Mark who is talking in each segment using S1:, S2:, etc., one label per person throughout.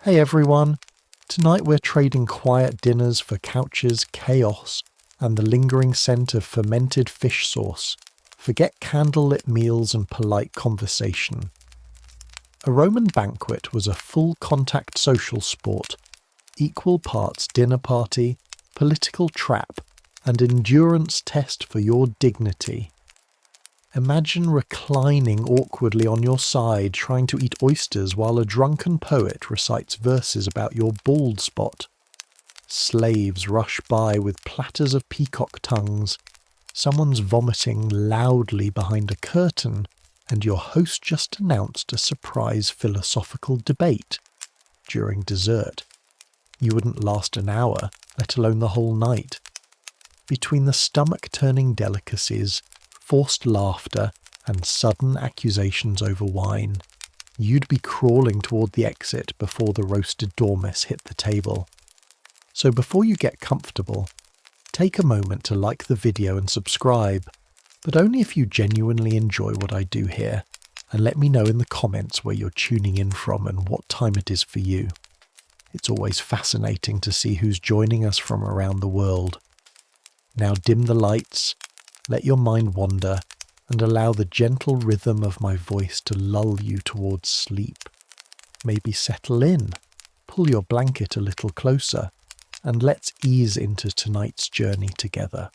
S1: Hey everyone! Tonight we're trading quiet dinners for couches, chaos, and the lingering scent of fermented fish sauce. Forget candlelit meals and polite conversation. A Roman banquet was a full-contact social sport, equal parts dinner party, political trap, and endurance test for your dignity. Imagine reclining awkwardly on your side trying to eat oysters while a drunken poet recites verses about your bald spot. Slaves rush by with platters of peacock tongues. Someone's vomiting loudly behind a curtain, and your host just announced a surprise philosophical debate during dessert. You wouldn't last an hour, let alone the whole night. Between the stomach-turning delicacies, forced laughter, and sudden accusations over wine, you'd be crawling toward the exit before the roasted dormice hit the table. So before you get comfortable, take a moment to like the video and subscribe, but only if you genuinely enjoy what I do here, and let me know in the comments where you're tuning in from and what time it is for you. It's always fascinating to see who's joining us from around the world. Now dim the lights, let your mind wander, and allow the gentle rhythm of my voice to lull you towards sleep. Maybe settle in, pull your blanket a little closer, and let's ease into tonight's journey together.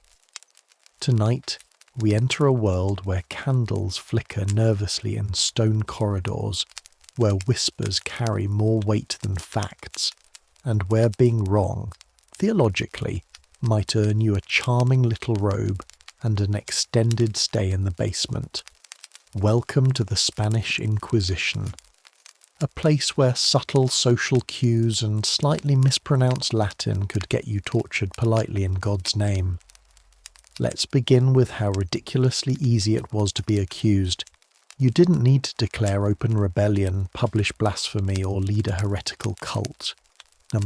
S1: Tonight, we enter a world where candles flicker nervously in stone corridors, where whispers carry more weight than facts, and where being wrong, theologically, might earn you a charming little robe and an extended stay in the basement. Welcome to the Spanish Inquisition, a place where subtle social cues and slightly mispronounced Latin could get you tortured politely in God's name. Let's begin with how ridiculously easy it was to be accused. You didn't need to declare open rebellion, publish blasphemy, or lead a heretical cult.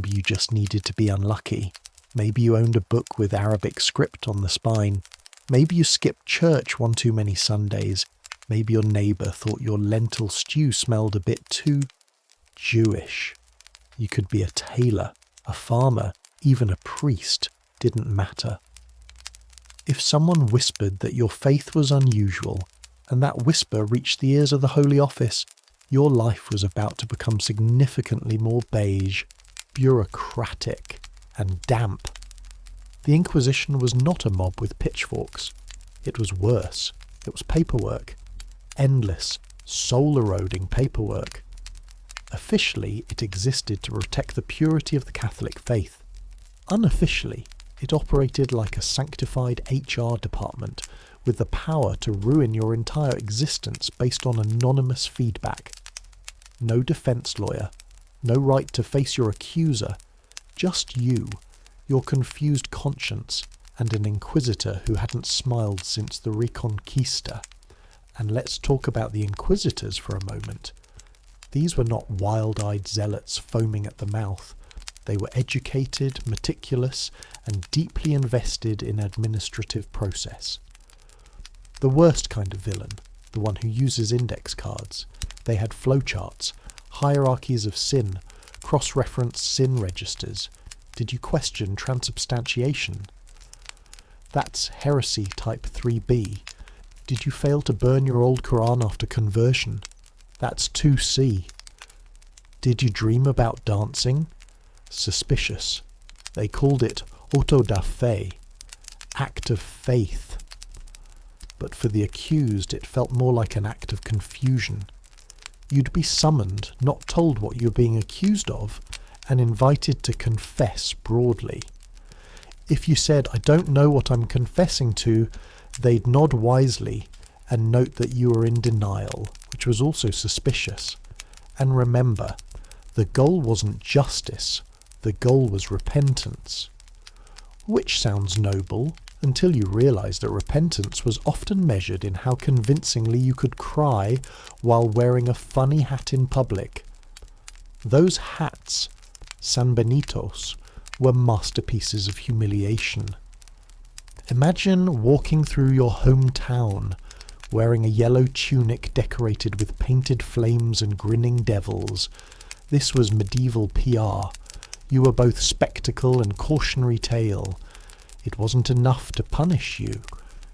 S1: You just needed to be unlucky. Maybe you owned a book with Arabic script on the spine. Maybe you skipped church one too many Sundays. Maybe your neighbour thought your lentil stew smelled a bit too Jewish. You could be a tailor, a farmer, even a priest. Didn't matter. If someone whispered that your faith was unusual, and that whisper reached the ears of the Holy Office, your life was about to become significantly more beige, bureaucratic, and damp. The Inquisition was not a mob with pitchforks. It was worse. It was paperwork. Endless, soul-eroding paperwork. Officially, it existed to protect the purity of the Catholic faith. Unofficially, it operated like a sanctified HR department with the power to ruin your entire existence based on anonymous feedback. No defense lawyer, no right to face your accuser, just you, your confused conscience, and an inquisitor who hadn't smiled since the Reconquista. And let's talk about the inquisitors for a moment. These were not wild-eyed zealots foaming at the mouth. They were educated, meticulous, and deeply invested in administrative process. The worst kind of villain, the one who uses index cards. They had flowcharts, hierarchies of sin, cross-reference sin registers. Did you question transubstantiation? That's heresy type 3B. Did you fail to burn your old Quran after conversion? That's 2C. Did you dream about dancing? Suspicious. They called it auto da fe, act of faith. But for the accused, it felt more like an act of confusion. You'd be summoned, not told what you're being accused of, and invited to confess broadly. If you said, "I don't know what I'm confessing to," they'd nod wisely and note that you were in denial, which was also suspicious. And remember, the goal wasn't justice, the goal was repentance. Which sounds noble, until you realise that repentance was often measured in how convincingly you could cry while wearing a funny hat in public. Those hats, San Benitos, were masterpieces of humiliation. Imagine walking through your hometown, wearing a yellow tunic decorated with painted flames and grinning devils, This was medieval PR. You were both spectacle and cautionary tale. It wasn't enough to punish you.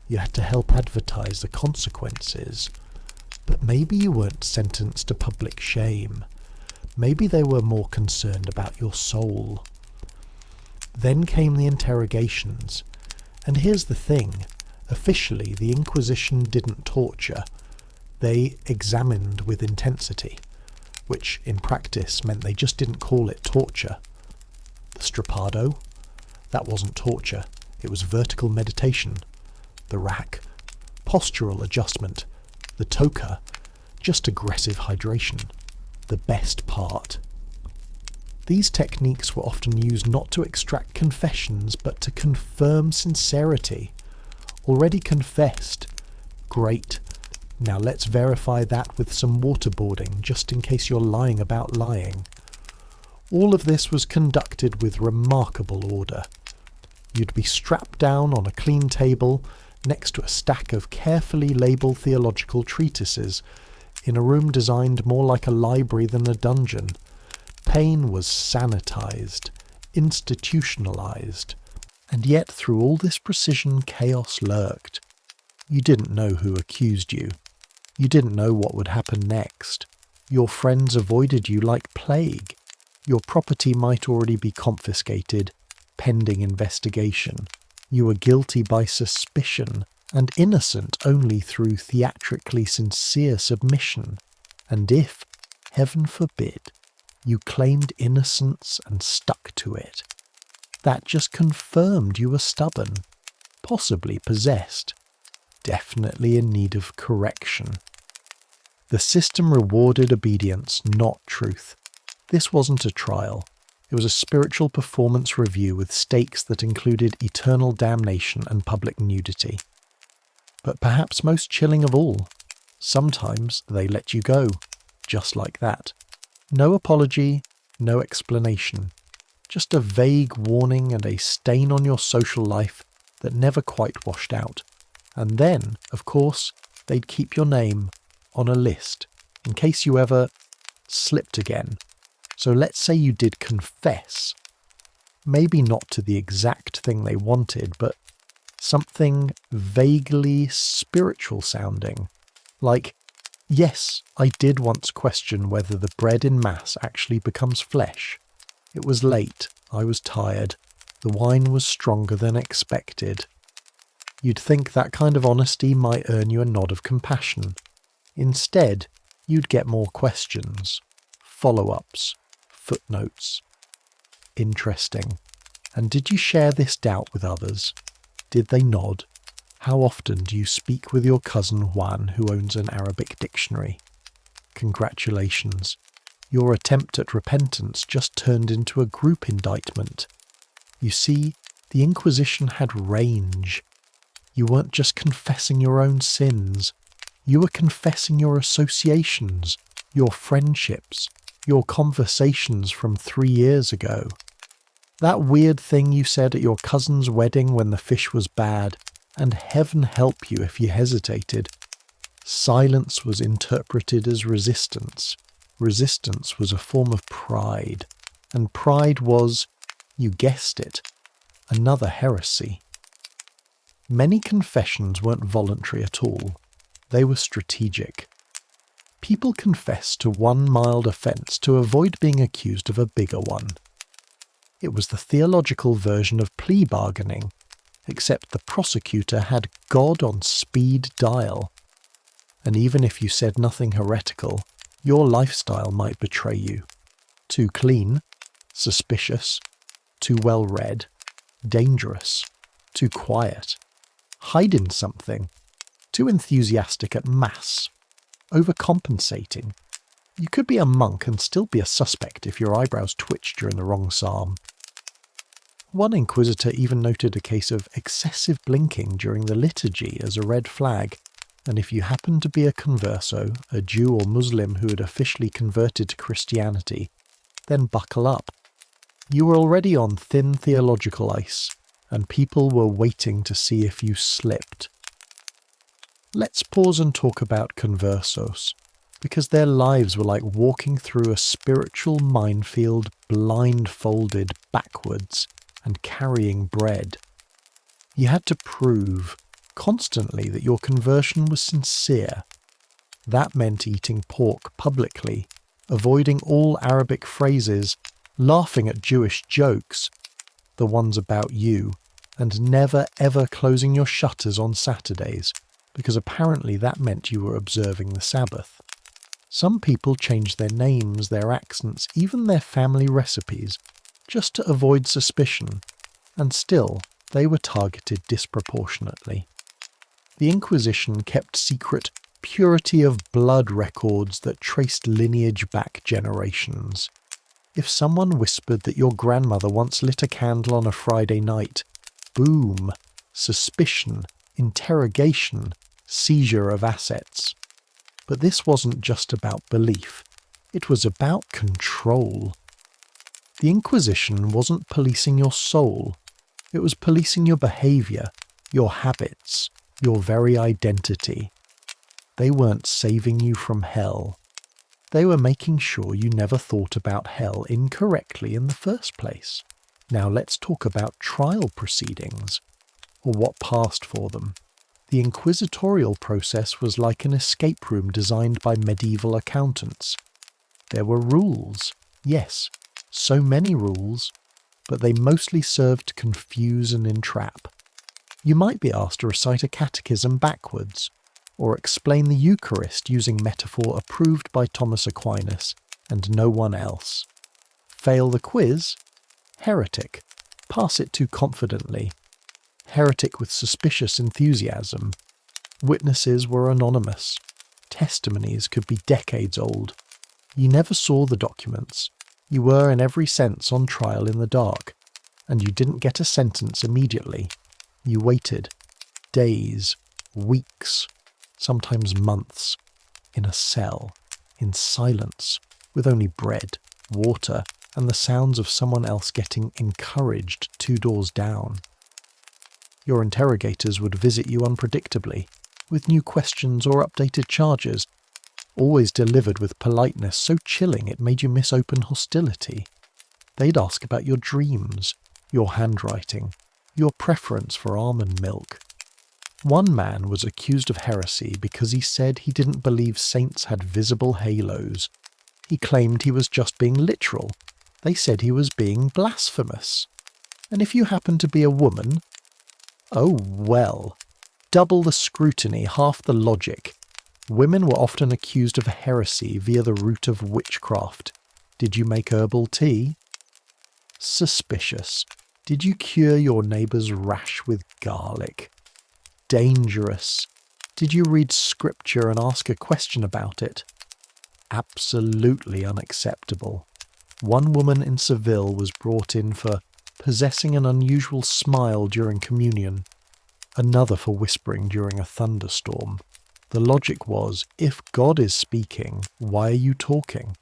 S1: You had to help advertise the consequences. But maybe you weren't sentenced to public shame. Maybe they were more concerned about your soul. Then came the interrogations. And here's the thing. Officially, the Inquisition didn't torture. They examined with intensity, which in practice meant they just didn't call it torture. The strapado? That wasn't torture. It was vertical meditation. The rack? Postural adjustment. The toca? Just aggressive hydration. The best part. These techniques were often used not to extract confessions, but to confirm sincerity. Already confessed. Great. Now let's verify that with some waterboarding, just in case you're lying about lying. All of this was conducted with remarkable order. You'd be strapped down on a clean table next to a stack of carefully labelled theological treatises, in a room designed more like a library than a dungeon. Pain was sanitised, institutionalised, and yet through all this precision chaos lurked. You didn't know who accused you. You didn't know what would happen next. Your friends avoided you like plague. Your property might already be confiscated, pending investigation. You were guilty by suspicion, and innocent only through theatrically sincere submission. And if, heaven forbid, you claimed innocence and stuck to it, that just confirmed you were stubborn, possibly possessed, definitely in need of correction. The system rewarded obedience, not truth. This wasn't a trial. It was a spiritual performance review with stakes that included eternal damnation and public nudity. But perhaps most chilling of all, sometimes they let you go, just like that. No apology, no explanation. Just a vague warning and a stain on your social life that never quite washed out. And then, of course, they'd keep your name on a list in case you ever slipped again. So let's say you did confess. Maybe not to the exact thing they wanted, but something vaguely spiritual sounding. Like, yes, I did once question whether the bread in Mass actually becomes flesh. It was late, I was tired, the wine was stronger than expected. You'd think that kind of honesty might earn you a nod of compassion. Instead, you'd get more questions, follow-ups, footnotes. Interesting. And did you share this doubt with others? Did they nod? How often do you speak with your cousin Juan, who owns an Arabic dictionary? Congratulations. Your attempt at repentance just turned into a group indictment. You see, the Inquisition had range. You weren't just confessing your own sins. You were confessing your associations, your friendships, your conversations from 3 years ago. That weird thing you said at your cousin's wedding when the fish was bad, and heaven help you if you hesitated. Silence was interpreted as resistance. Resistance was a form of pride, and pride was, you guessed it, another heresy. Many confessions weren't voluntary at all. They were strategic. People confessed to one mild offence to avoid being accused of a bigger one. It was the theological version of plea bargaining, except the prosecutor had God on speed dial. And even if you said nothing heretical, your lifestyle might betray you. Too clean, suspicious, too well read, dangerous, too quiet, hiding something, too enthusiastic at Mass, overcompensating. You could be a monk and still be a suspect if your eyebrows twitched during the wrong psalm. One inquisitor even noted a case of excessive blinking during the liturgy as a red flag, and if you happened to be a converso, a Jew or Muslim who had officially converted to Christianity, then buckle up. You were already on thin theological ice, and people were waiting to see if you slipped. Let's pause and talk about conversos. because their lives were like walking through a spiritual minefield blindfolded backwards and carrying bread. You had to prove constantly that your conversion was sincere. That meant eating pork publicly, avoiding all Arabic phrases, laughing at Jewish jokes, the ones about you, and never ever closing your shutters on Saturdays, because apparently that meant you were observing the Sabbath. Some people changed their names, their accents, even their family recipes, just to avoid suspicion, and still they were targeted disproportionately. The Inquisition kept secret purity of blood records that traced lineage back generations. If someone whispered that your grandmother once lit a candle on a Friday night, boom, suspicion, interrogation, seizure of assets. But this wasn't just about belief, it was about control. The Inquisition wasn't policing your soul, it was policing your behaviour, your habits, your very identity. They weren't saving you from hell. They were making sure you never thought about hell incorrectly in the first place. Now let's talk about trial proceedings, or what passed for them. The inquisitorial process was like an escape room designed by medieval accountants. There were rules, yes, so many rules, but they mostly served to confuse and entrap. You might be asked to recite a catechism backwards, or explain the Eucharist using metaphor approved by Thomas Aquinas and no one else. Fail the quiz? Heretic. Pass it too confidently. Heretic with suspicious enthusiasm. Witnesses were anonymous. Testimonies could be decades old. You never saw the documents. You were in every sense on trial in the dark, and you didn't get a sentence immediately. You waited. Days, weeks, sometimes months, in a cell, in silence, with only bread, water, and the sounds of someone else getting encouraged 2 doors down. Your interrogators would visit you unpredictably, with new questions or updated charges, always delivered with politeness so chilling it made you miss open hostility. They'd ask about your dreams, your handwriting, your preference for almond milk. One man was accused of heresy because he said he didn't believe saints had visible halos. He claimed he was just being literal. They said he was being blasphemous. And if you happen to be a woman, oh well, double the scrutiny, half the logic. Women were often accused of heresy via the route of witchcraft. Did you make herbal tea? Suspicious. Did you cure your neighbour's rash with garlic? Dangerous. Did you read scripture and ask a question about it? Absolutely unacceptable. One woman in Seville was brought in for possessing an unusual smile during communion, another for whispering during a thunderstorm. The logic was, if God is speaking, why are you talking?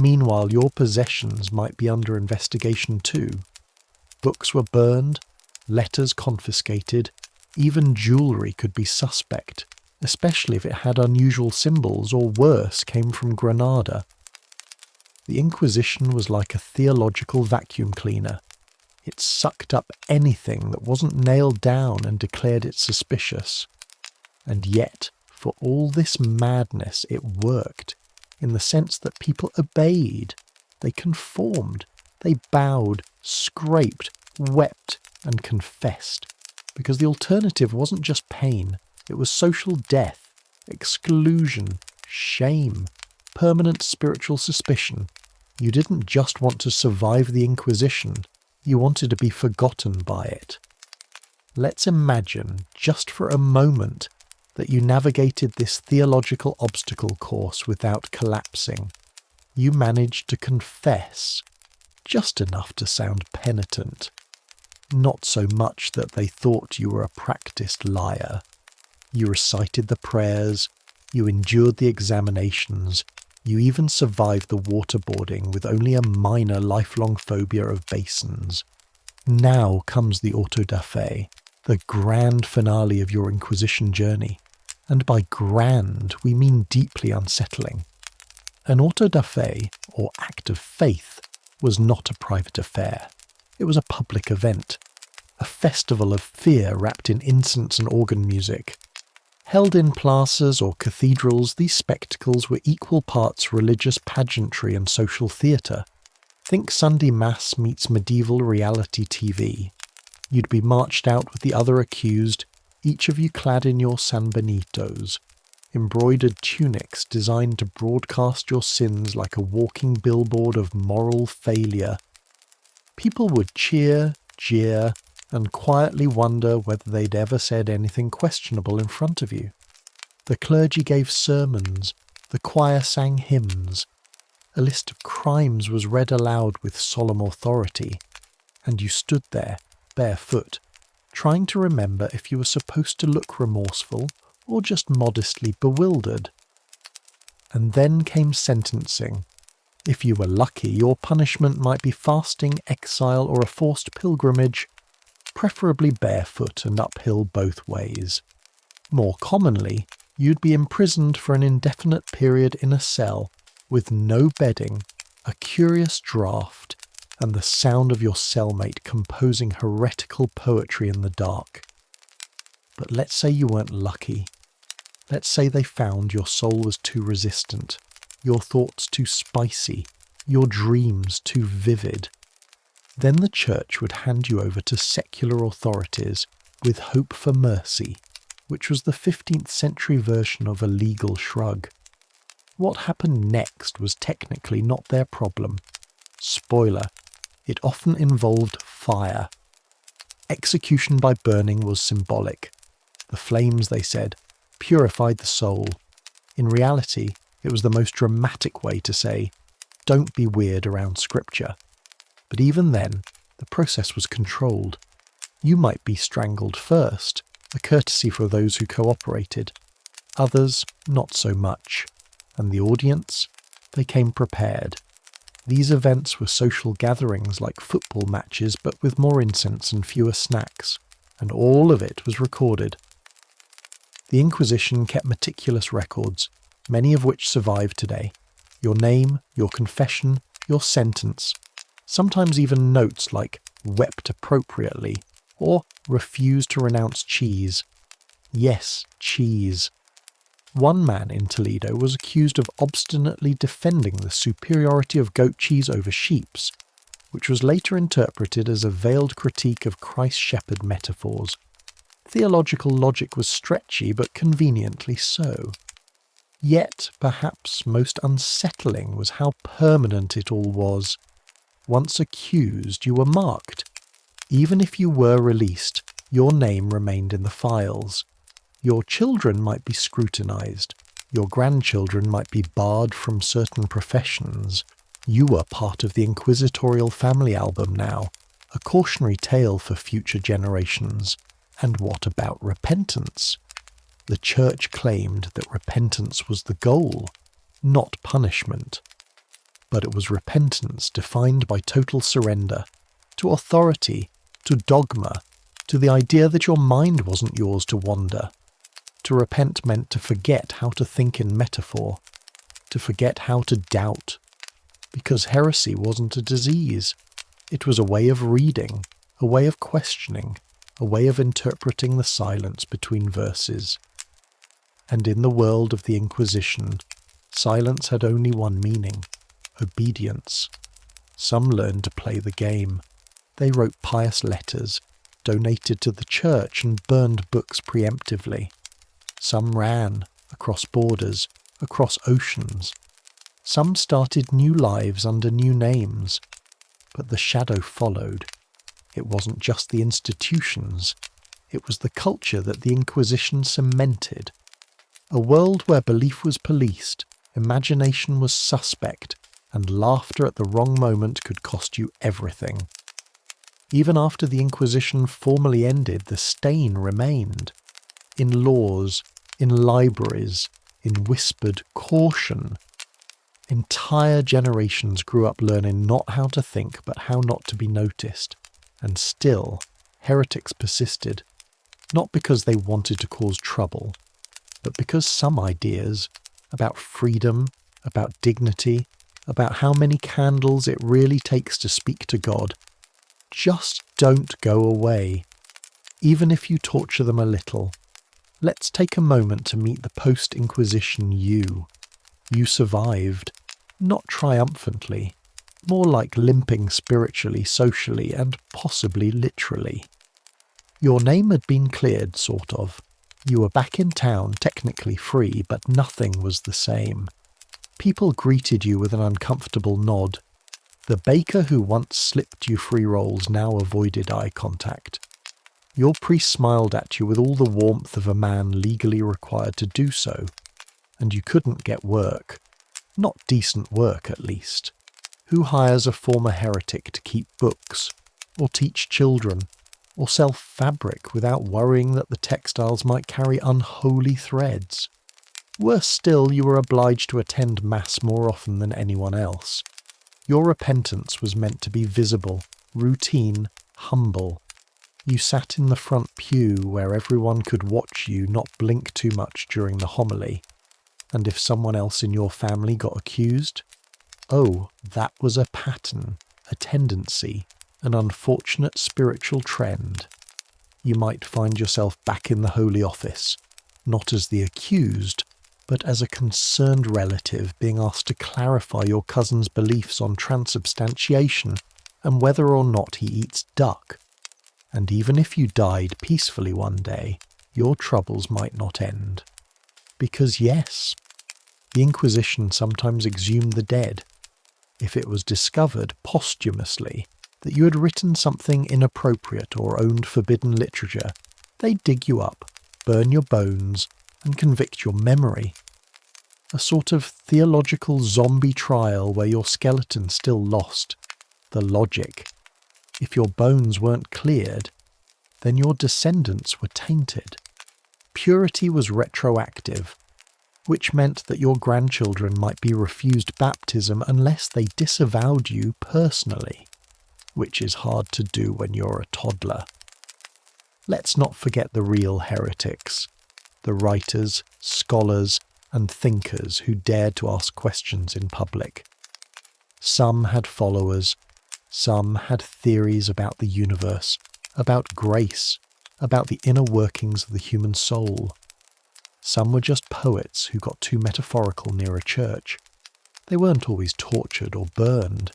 S1: Meanwhile, your possessions might be under investigation too. Books were burned, letters confiscated, even jewellery could be suspect, especially if it had unusual symbols or worse, came from Granada. The Inquisition was like a theological vacuum cleaner. It sucked up anything that wasn't nailed down and declared it suspicious. And yet, for all this madness, it worked, in the sense that people obeyed. They conformed. They bowed, scraped, wept, and confessed. Because the alternative wasn't just pain, it was social death, exclusion, shame, permanent spiritual suspicion. You didn't just want to survive the Inquisition, you wanted to be forgotten by it. Let's imagine, just for a moment, that you navigated this theological obstacle course without collapsing. You managed to confess, just enough to sound penitent. Not so much that they thought you were a practiced liar. You recited the prayers, you endured the examinations, you even survived the waterboarding with only a minor lifelong phobia of basins. Now comes the auto da fe, the grand finale of your Inquisition journey, and by grand we mean deeply unsettling. An auto da fe, or act of faith, was not a private affair. It was a public event, a festival of fear wrapped in incense and organ music. Held in plazas or cathedrals, these spectacles were equal parts religious pageantry and social theatre. Think Sunday Mass meets medieval reality TV. You'd be marched out with the other accused, each of you clad in your sanbenitos, embroidered tunics designed to broadcast your sins like a walking billboard of moral failure. People would cheer, jeer, and quietly wonder whether they'd ever said anything questionable in front of you. The clergy gave sermons, the choir sang hymns. A list of crimes was read aloud with solemn authority, and you stood there, barefoot, trying to remember if you were supposed to look remorseful or just modestly bewildered. And then came sentencing. If you were lucky, your punishment might be fasting, exile, or a forced pilgrimage, preferably barefoot and uphill both ways. More commonly, you'd be imprisoned for an indefinite period in a cell, with no bedding, a curious draught, and the sound of your cellmate composing heretical poetry in the dark. But let's say you weren't lucky. Let's say they found your soul was too resistant, your thoughts too spicy, your dreams too vivid. Then the church would hand you over to secular authorities with hope for mercy, which was the 15th century version of a legal shrug. What happened next was technically not their problem. Spoiler, it often involved fire. Execution by burning was symbolic. The flames, they said, purified the soul. In reality, it was the most dramatic way to say, don't be weird around scripture. But even then, the process was controlled. You might be strangled first, a courtesy for those who cooperated. Others, not so much. And the audience? They came prepared. These events were social gatherings like football matches, but with more incense and fewer snacks. And all of it was recorded. The Inquisition kept meticulous records, many of which survive today. Your name, your confession, your sentence. Sometimes even notes like wept appropriately or refused to renounce cheese. Yes, cheese. One man in Toledo was accused of obstinately defending the superiority of goat cheese over sheep's, which was later interpreted as a veiled critique of Christ shepherd metaphors. Theological logic was stretchy, but conveniently so. Yet, perhaps most unsettling was how permanent it all was. Once accused, you were marked. Even if you were released, your name remained in the files. Your children might be scrutinized. Your grandchildren might be barred from certain professions. You were part of the inquisitorial family album now, a cautionary tale for future generations. And what about repentance? The church claimed that repentance was the goal, not punishment. But it was repentance defined by total surrender, to authority, to dogma, to the idea that your mind wasn't yours to wander. To repent meant to forget how to think in metaphor, to forget how to doubt. Because heresy wasn't a disease. It was a way of reading, a way of questioning, a way of interpreting the silence between verses. And in the world of the Inquisition, silence had only one meaning: obedience. Some learned to play the game. They wrote pious letters, donated to the church, and burned books preemptively. Some ran, across borders, across oceans. Some started new lives under new names. But the shadow followed. It wasn't just the institutions. It was the culture that the Inquisition cemented. A world where belief was policed, imagination was suspect, and laughter at the wrong moment could cost you everything. Even after the Inquisition formally ended, the stain remained. In laws, in libraries, in whispered caution. Entire generations grew up learning not how to think, but how not to be noticed. And still, heretics persisted. Not because they wanted to cause trouble, but because some ideas about freedom, about dignity, about how many candles it really takes to speak to God, just don't go away, even if you torture them a little. Let's take a moment to meet the post-Inquisition you. You survived, not triumphantly, more like limping spiritually, socially, and possibly literally. Your name had been cleared, sort of. You were back in town, technically free, but nothing was the same. People greeted you with an uncomfortable nod. The baker who once slipped you free rolls now avoided eye contact. Your priest smiled at you with all the warmth of a man legally required to do so, and you couldn't get work. Not decent work, at least. Who hires a former heretic to keep books, or teach children, or sell fabric without worrying that the textiles might carry unholy threads? Worse still, you were obliged to attend Mass more often than anyone else. Your repentance was meant to be visible, routine, humble. You sat in the front pew where everyone could watch you not blink too much during the homily. And if someone else in your family got accused, oh, that was a pattern, a tendency, an unfortunate spiritual trend. You might find yourself back in the Holy Office, not as the accused, but as a concerned relative being asked to clarify your cousin's beliefs on transubstantiation and whether or not he eats duck. And even if you died peacefully one day, your troubles might not end. Because yes, the Inquisition sometimes exhumed the dead. If it was discovered posthumously that you had written something inappropriate or owned forbidden literature, they'd dig you up, burn your bones, and convict your memory. A sort of theological zombie trial where your skeleton still lost the logic. If your bones weren't cleared, then your descendants were tainted. Purity was retroactive, which meant that your grandchildren might be refused baptism unless they disavowed you personally, which is hard to do when you're a toddler. Let's not forget the real heretics, the writers, scholars, and thinkers who dared to ask questions in public. Some had followers, some had theories about the universe, about grace, about the inner workings of the human soul. Some were just poets who got too metaphorical near a church. They weren't always tortured or burned.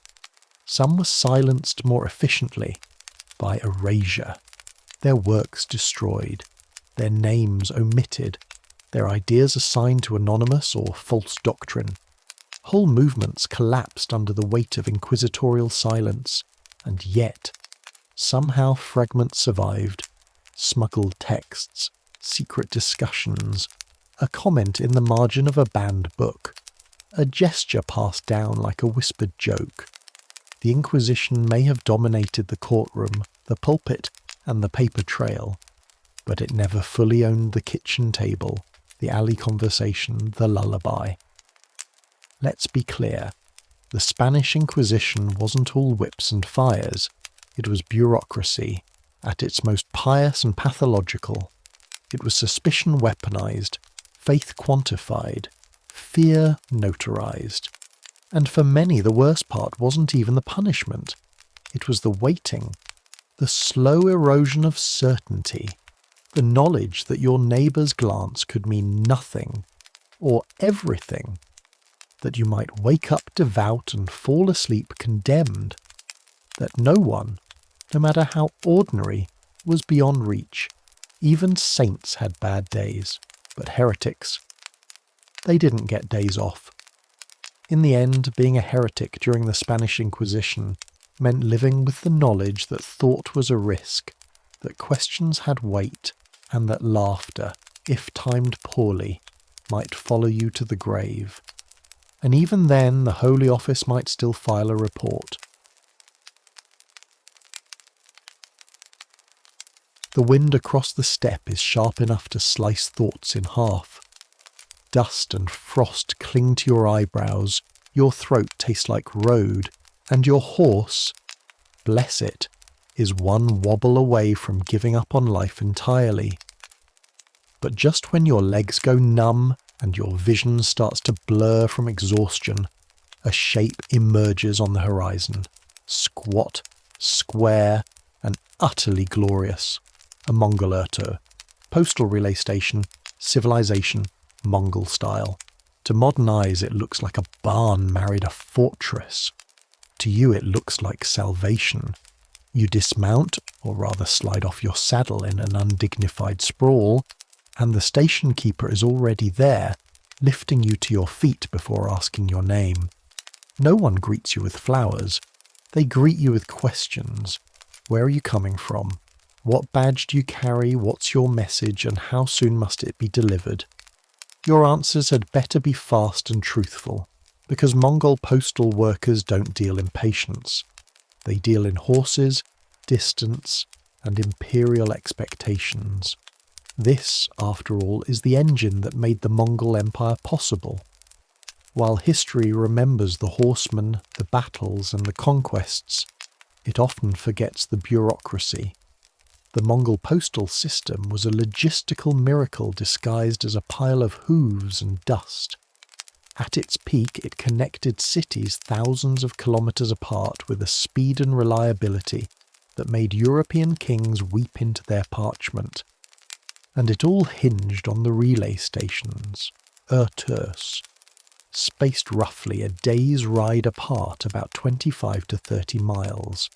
S1: Some were silenced more efficiently by erasure, their works destroyed, their names omitted, their ideas assigned to anonymous or false doctrine. Whole movements collapsed under the weight of inquisitorial silence, and yet, somehow fragments survived, smuggled texts, secret discussions, a comment in the margin of a banned book, a gesture passed down like a whispered joke. The Inquisition may have dominated the courtroom, the pulpit, and the paper trail, but it never fully owned the kitchen table, the alley conversation, the lullaby. Let's be clear, the Spanish Inquisition wasn't all whips and fires. It was bureaucracy, at its most pious and pathological. It was suspicion weaponized, faith quantified, fear notarized. And for many the worst part wasn't even the punishment. It was the waiting, the slow erosion of certainty, the knowledge that your neighbour's glance could mean nothing, or everything, that you might wake up devout and fall asleep condemned, that no one, no matter how ordinary, was beyond reach. Even saints had bad days, but heretics, they didn't get days off. In the end, being a heretic during the Spanish Inquisition meant living with the knowledge that thought was a risk, that questions had weight, and that laughter, if timed poorly, might follow you to the grave. And even then, the Holy Office might still file a report. The wind across the steppe is sharp enough to slice thoughts in half. Dust and frost cling to your eyebrows, your throat tastes like road, and your horse, bless it, is one wobble away from giving up on life entirely. But just when your legs go numb and your vision starts to blur from exhaustion, a shape emerges on the horizon, squat, square, and utterly glorious. A Mongol Urto. Postal relay station, civilization, Mongol style. To modern eyes it looks like a barn married a fortress. To you it looks like salvation. You dismount, or rather slide off your saddle in an undignified sprawl, and the station keeper is already there, lifting you to your feet before asking your name. No one greets you with flowers. They greet you with questions. Where are you coming from? What badge do you carry? What's your message? And how soon must it be delivered? Your answers had better be fast and truthful, because Mongol postal workers don't deal in patience. They deal in horses, distance, and imperial expectations. This, after all, is the engine that made the Mongol Empire possible. While history remembers the horsemen, the battles, and the conquests, it often forgets the bureaucracy. The Mongol postal system was a logistical miracle disguised as a pile of hooves and dust. At its peak, it connected cities thousands of kilometres apart with a speed and reliability that made European kings weep into their parchment. And it all hinged on the relay stations, Urturs, spaced roughly a day's ride apart, about 25 to 30 miles.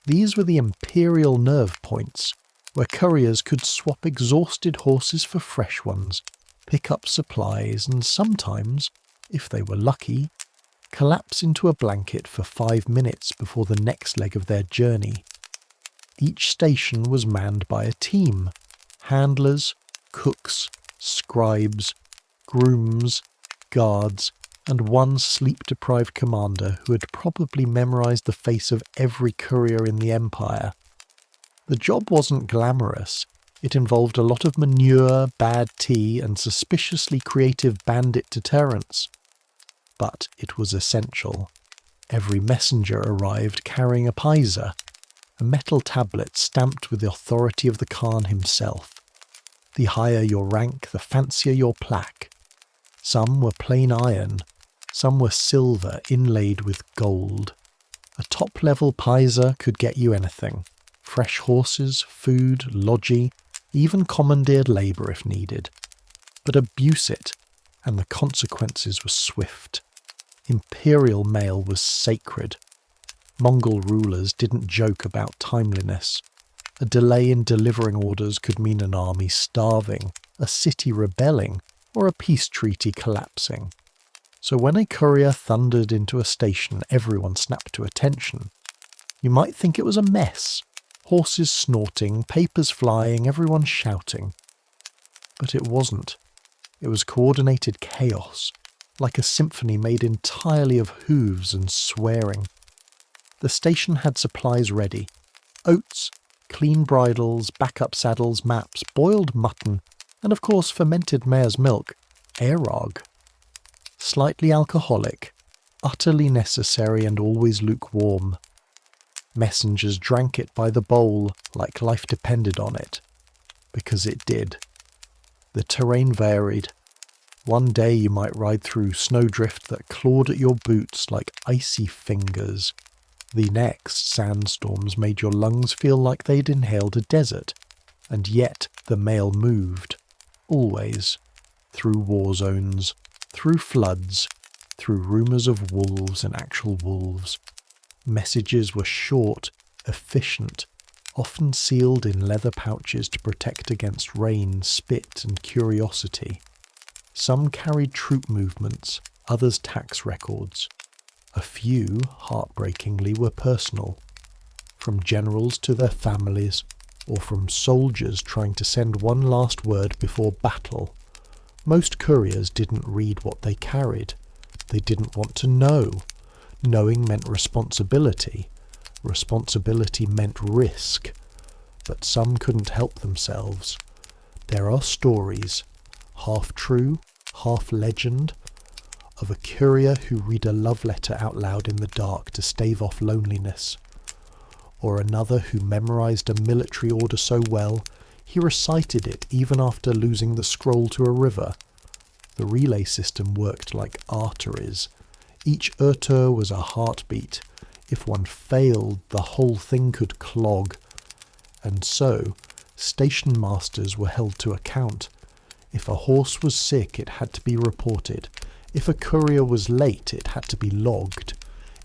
S1: These were the imperial nerve points, where couriers could swap exhausted horses for fresh ones, pick up supplies, and sometimes, if they were lucky, collapse into a blanket for 5 minutes before the next leg of their journey. Each station was manned by a team: handlers, cooks, scribes, grooms, guards, and one sleep-deprived commander who had probably memorized the face of every courier in the Empire. The job wasn't glamorous. It involved a lot of manure, bad tea, and suspiciously creative bandit deterrence. But it was essential. Every messenger arrived carrying a paisa, a metal tablet stamped with the authority of the Khan himself. The higher your rank, the fancier your plaque. Some were plain iron, some were silver inlaid with gold. A top-level paisa could get you anything: fresh horses, food, lodging, even commandeered labour if needed. But abuse it, and the consequences were swift. Imperial mail was sacred. Mongol rulers didn't joke about timeliness. A delay in delivering orders could mean an army starving, a city rebelling, or a peace treaty collapsing. So when a courier thundered into a station, everyone snapped to attention. You might think it was a mess. Horses snorting, papers flying, everyone shouting. But it wasn't. It was coordinated chaos, like a symphony made entirely of hooves and swearing. The station had supplies ready: oats, clean bridles, backup saddles, maps, boiled mutton, and of course fermented mare's milk, airog. Slightly alcoholic, utterly necessary and always lukewarm. Messengers drank it by the bowl like life depended on it, because it did. The terrain varied. One day you might ride through snowdrift that clawed at your boots like icy fingers. The next, sandstorms made your lungs feel like they'd inhaled a desert, and yet the mail moved, always, through war zones, through floods, through rumours of wolves and actual wolves. Messages were short, efficient, often sealed in leather pouches to protect against rain, spit, and curiosity. Some carried troop movements, others tax records. A few, heartbreakingly, were personal, from generals to their families, or from soldiers trying to send one last word before battle. Most couriers didn't read what they carried. They didn't want to know. Knowing meant responsibility. Responsibility meant risk. But some couldn't help themselves. There are stories, half true, half legend, of a courier who read a love letter out loud in the dark to stave off loneliness, or another who memorized a military order so well He recited it even after losing the scroll to a river. The relay system worked like arteries. Each ertur was a heartbeat. If one failed, the whole thing could clog. And so, station masters were held to account. If a horse was sick, it had to be reported. If a courier was late, it had to be logged.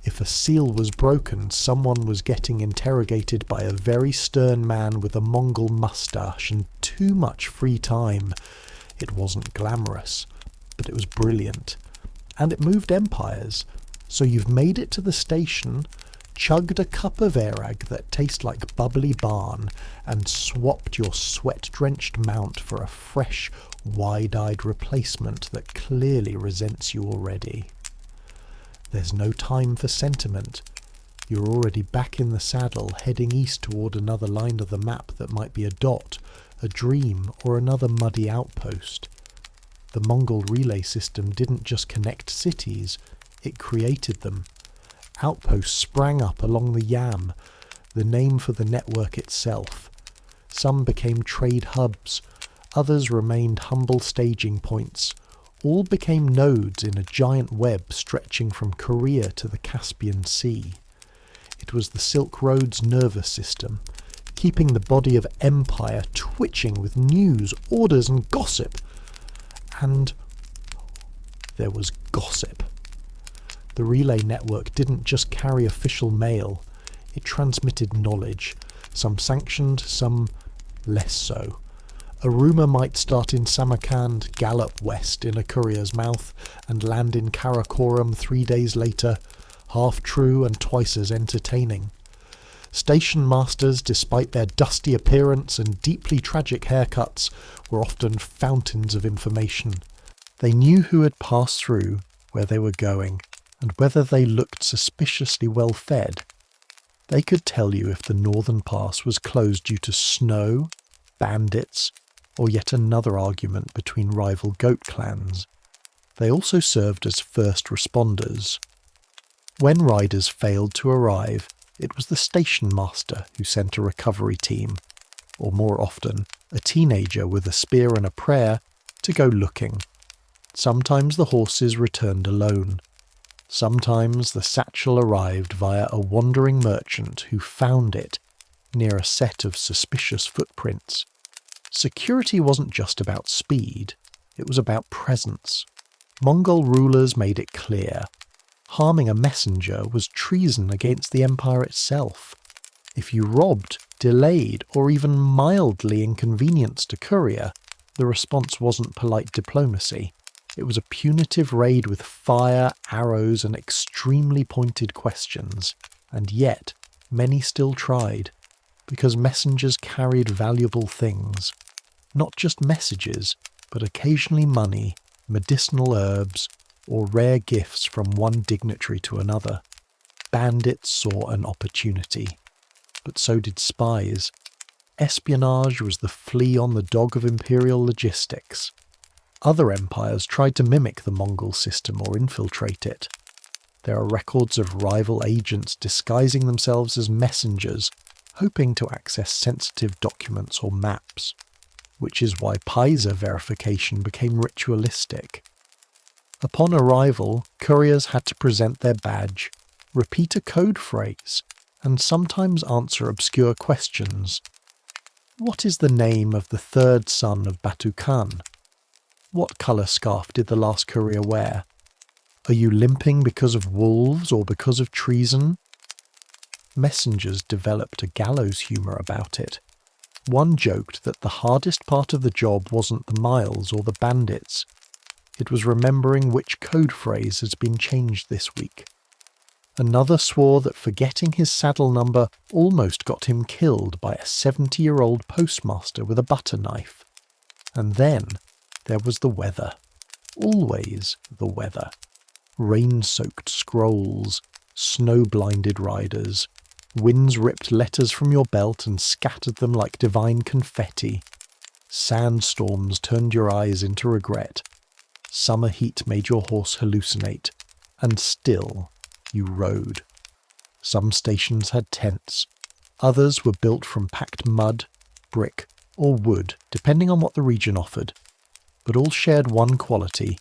S1: If a seal was broken, someone was getting interrogated by a very stern man with a Mongol moustache and too much free time. It wasn't glamorous, but it was brilliant. And it moved empires. So you've made it to the station, chugged a cup of airag that tastes like bubbly barn, and swapped your sweat-drenched mount for a fresh, wide-eyed replacement that clearly resents you already. There's no time for sentiment. You're already back in the saddle, heading east toward another line of the map that might be a dot, a dream, or another muddy outpost. The Mongol relay system didn't just connect cities, it created them. Outposts sprang up along the Yam, the name for the network itself. Some became trade hubs, others remained humble staging points. All became nodes in a giant web stretching from Korea to the Caspian Sea. It was the Silk Road's nervous system, keeping the body of empire twitching with news, orders and gossip. And there was gossip. The relay network didn't just carry official mail, it transmitted knowledge, some sanctioned, some less so. A rumour might start in Samarkand, gallop west in a courier's mouth, and land in Karakoram 3 days later, half true and twice as entertaining. Station masters, despite their dusty appearance and deeply tragic haircuts, were often fountains of information. They knew who had passed through, where they were going, and whether they looked suspiciously well fed. They could tell you if the northern pass was closed due to snow, bandits, or yet another argument between rival goat clans. They also served as first responders. When riders failed to arrive, it was the station master who sent a recovery team, or more often, a teenager with a spear and a prayer, to go looking. Sometimes the horses returned alone. Sometimes the satchel arrived via a wandering merchant who found it near a set of suspicious footprints. Security wasn't just about speed, it was about presence. Mongol rulers made it clear. Harming a messenger was treason against the empire itself. If you robbed, delayed, or even mildly inconvenienced a courier, the response wasn't polite diplomacy. It was a punitive raid with fire, arrows, and extremely pointed questions. And yet, many still tried, because messengers carried valuable things. Not just messages, but occasionally money, medicinal herbs, or rare gifts from one dignitary to another. Bandits saw an opportunity, but so did spies. Espionage was the flea on the dog of imperial logistics. Other empires tried to mimic the Mongol system or infiltrate it. There are records of rival agents disguising themselves as messengers, hoping to access sensitive documents or maps, which is why Paiza verification became ritualistic. Upon arrival, couriers had to present their badge, repeat a code phrase, and sometimes answer obscure questions. What is the name of the third son of Batu Khan? What colour scarf did the last courier wear? Are you limping because of wolves or because of treason? Messengers developed a gallows humour about it. One joked that the hardest part of the job wasn't the miles or the bandits. It was remembering which code phrase has been changed this week. Another swore that forgetting his saddle number almost got him killed by a 70-year-old postmaster with a butter knife. And then there was the weather. Always the weather. Rain-soaked scrolls, snow-blinded riders. Winds ripped letters from your belt and scattered them like divine confetti. Sandstorms turned your eyes into regret. Summer heat made your horse hallucinate. And still you rode. Some stations had tents. Others were built from packed mud, brick, or wood, depending on what the region offered, but all shared one quality: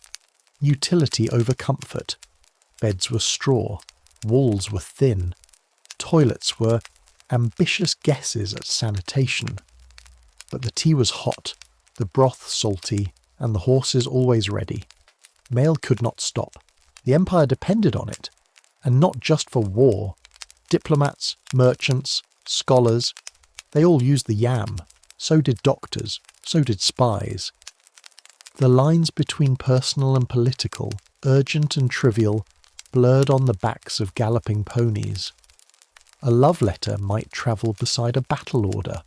S1: utility over comfort. Beds were straw, walls were thin, toilets were ambitious guesses at sanitation. But the tea was hot, the broth salty, and the horses always ready. Mail could not stop. The Empire depended on it, and not just for war. Diplomats, merchants, scholars, they all used the yam. So did doctors, so did spies. The lines between personal and political, urgent and trivial, blurred on the backs of galloping ponies. A love letter might travel beside a battle order,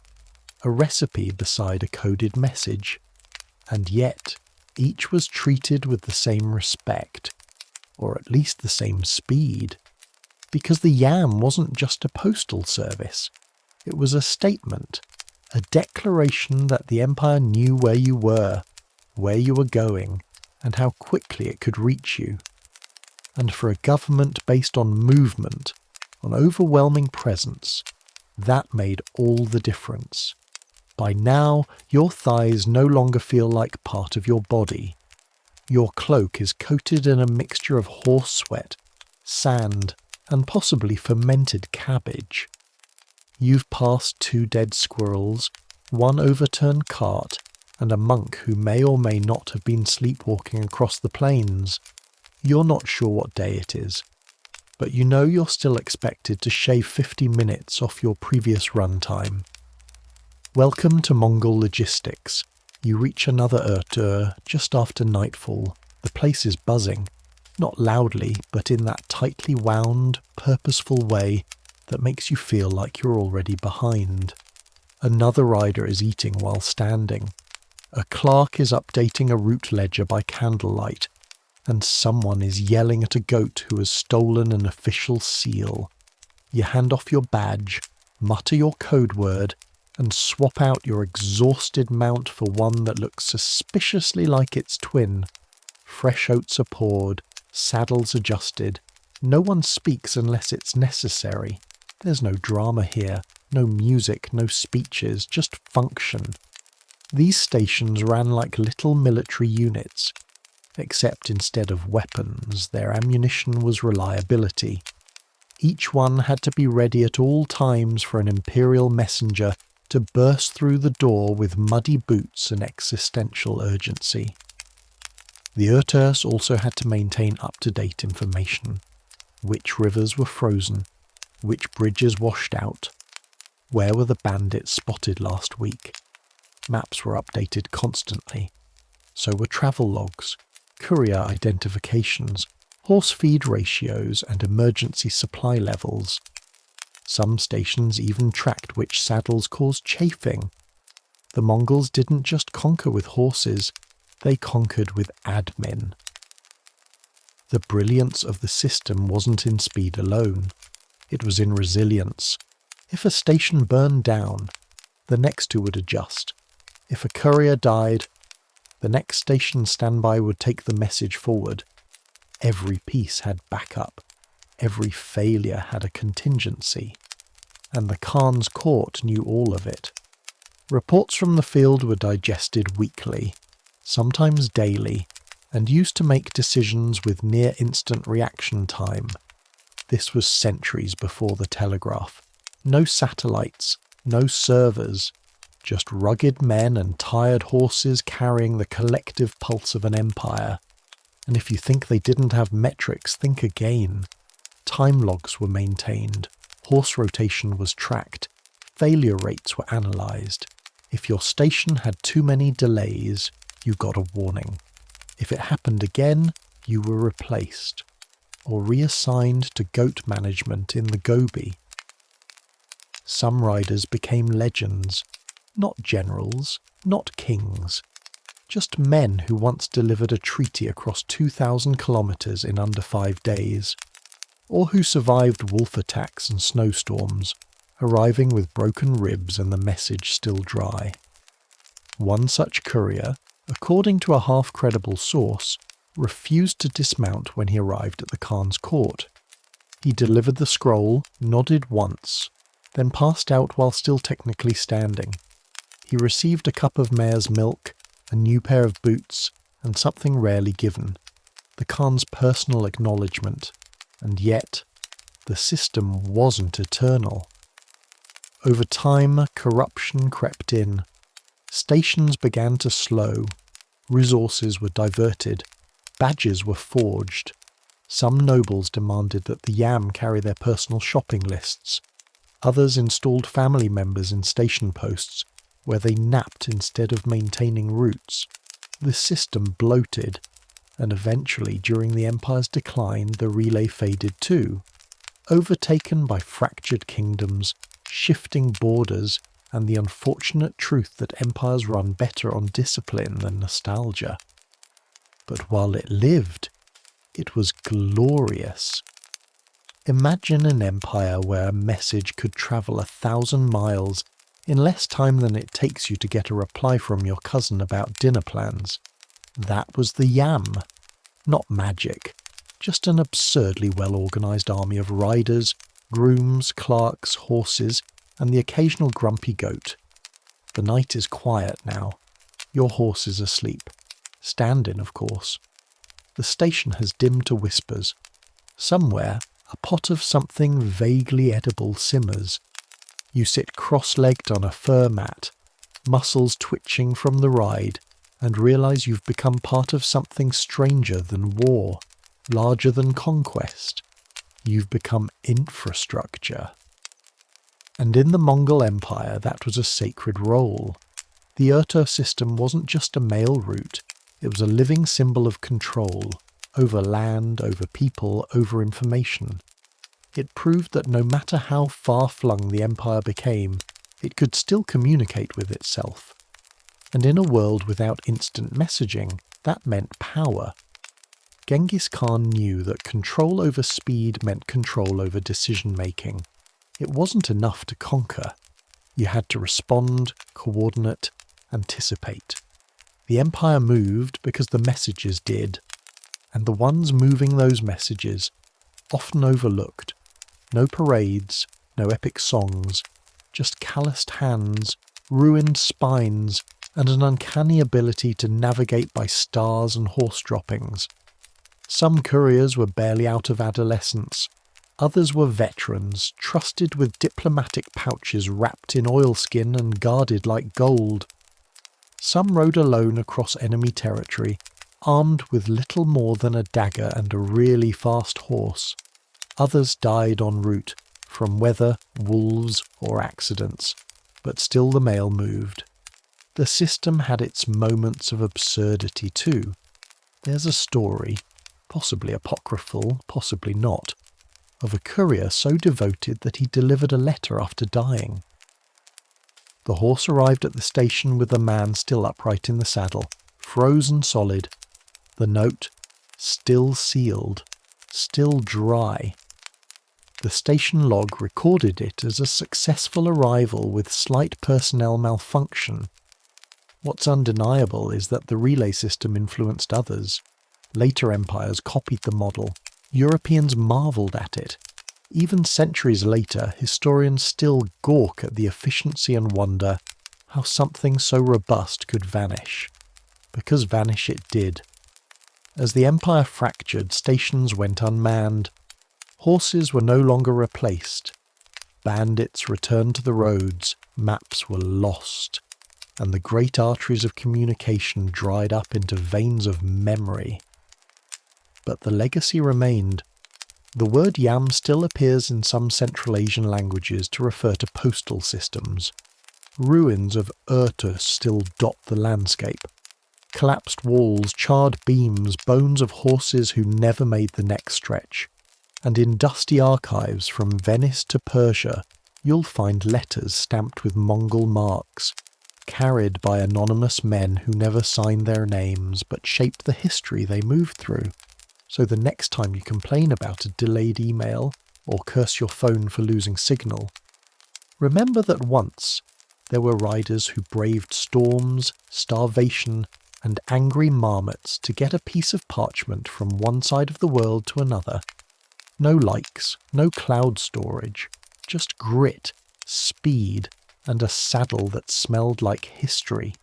S1: a recipe beside a coded message, and yet each was treated with the same respect, or at least the same speed, because the yam wasn't just a postal service. It was a statement, a declaration that the Empire knew where you were going, and how quickly it could reach you. And for a government based on movement, on overwhelming presence, that made all the difference. By now, your thighs no longer feel like part of your body. Your cloak is coated in a mixture of horse sweat, sand, and possibly fermented cabbage. You've passed 2 dead squirrels, 1 overturned cart, and a monk who may or may not have been sleepwalking across the plains. You're not sure what day it is, but you know you're still expected to shave 50 minutes off your previous run time. Welcome to Mongol logistics. You reach another Ertur just after nightfall. The place is buzzing, not loudly, but in that tightly wound, purposeful way that makes you feel like you're already behind. Another rider is eating while standing. A clerk is updating a route ledger by candlelight, and someone is yelling at a goat who has stolen an official seal. You hand off your badge, mutter your code word, and swap out your exhausted mount for one that looks suspiciously like its twin. Fresh oats are poured, saddles adjusted. No one speaks unless it's necessary. There's no drama here, no music, no speeches, just function. These stations ran like little military units, except instead of weapons, their ammunition was reliability. Each one had to be ready at all times for an imperial messenger to burst through the door with muddy boots and existential urgency. The Erturs also had to maintain up-to-date information. Which rivers were frozen? Which bridges washed out? Where were the bandits spotted last week? Maps were updated constantly. So were travel logs, courier identifications, horse feed ratios, and emergency supply levels. Some stations even tracked which saddles caused chafing. The Mongols didn't just conquer with horses, they conquered with admin. The brilliance of the system wasn't in speed alone. It was in resilience. If a station burned down, the next 2 would adjust. If a courier died, the next station standby would take the message forward. Every piece had backup. Every failure had a contingency. And the Khan's court knew all of it. Reports from the field were digested weekly, sometimes daily, and used to make decisions with near-instant reaction time. This was centuries before the telegraph. No satellites, no servers, just rugged men and tired horses carrying the collective pulse of an empire. And if you think they didn't have metrics, think again. Time logs were maintained, horse rotation was tracked, failure rates were analysed. If your station had too many delays, you got a warning. If it happened again, you were replaced, or reassigned to goat management in the Gobi. Some riders became legends, not generals, not kings, just men who once delivered a treaty across 2,000 kilometres in under 5 days, or who survived wolf attacks and snowstorms, arriving with broken ribs and the message still dry. One such courier, according to a half-credible source, refused to dismount when he arrived at the Khan's court. He delivered the scroll, nodded once, then passed out while still technically standing. He received a cup of mare's milk, a new pair of boots, and something rarely given, the Khan's personal acknowledgement. And yet, the system wasn't eternal. Over time, corruption crept in. Stations began to slow. Resources were diverted. Badges were forged. Some nobles demanded that the Yam carry their personal shopping lists. Others installed family members in station posts, where they napped instead of maintaining routes. The system bloated, and eventually, during the Empire's decline, the relay faded too, overtaken by fractured kingdoms, shifting borders, and the unfortunate truth that empires run better on discipline than nostalgia. But while it lived, it was glorious. Imagine an empire where a message could travel 1,000 miles in less time than it takes you to get a reply from your cousin about dinner plans. That was the Yam. Not magic, just an absurdly well-organised army of riders, grooms, clerks, horses, and the occasional grumpy goat. The night is quiet now. Your horse is asleep. Stand-in, of course. The station has dimmed to whispers. Somewhere, a pot of something vaguely edible simmers. You sit cross-legged on a fur mat, muscles twitching from the ride, and realise you've become part of something stranger than war, larger than conquest. You've become infrastructure. And in the Mongol Empire, that was a sacred role. The Urto system wasn't just a mail route, it was a living symbol of control, over land, over people, over information. It proved that no matter how far-flung the empire became, it could still communicate with itself. And in a world without instant messaging, that meant power. Genghis Khan knew that control over speed meant control over decision-making. It wasn't enough to conquer. You had to respond, coordinate, anticipate. The empire moved because the messages did. And the ones moving those messages, often overlooked. No parades, no epic songs, just calloused hands, ruined spines, and an uncanny ability to navigate by stars and horse droppings. Some couriers were barely out of adolescence. Others were veterans, trusted with diplomatic pouches wrapped in oilskin and guarded like gold. Some rode alone across enemy territory, armed with little more than a dagger and a really fast horse. Others died en route, from weather, wolves, or accidents, but still the mail moved. The system had its moments of absurdity too. There's a story, possibly apocryphal, possibly not, of a courier so devoted that he delivered a letter after dying. The horse arrived at the station with the man still upright in the saddle, frozen solid. The note, still sealed, still dry. The station log recorded it as a successful arrival with slight personnel malfunction. What's undeniable is that the relay system influenced others. Later empires copied the model. Europeans marvelled at it. Even centuries later, historians still gawk at the efficiency and wonder how something so robust could vanish. Because vanish it did. As the empire fractured, stations went unmanned. Horses were no longer replaced. Bandits returned to the roads, maps were lost, and the great arteries of communication dried up into veins of memory. But the legacy remained. The word yam still appears in some Central Asian languages to refer to postal systems. Ruins of Urtus still dot the landscape. Collapsed walls, charred beams, bones of horses who never made the next stretch. And in dusty archives from Venice to Persia, you'll find letters stamped with Mongol marks, carried by anonymous men who never signed their names but shaped the history they moved through. So the next time you complain about a delayed email or curse your phone for losing signal, remember that once there were riders who braved storms, starvation, and angry marmots to get a piece of parchment from one side of the world to another. No likes, no cloud storage, just grit, speed, and a saddle that smelled like history.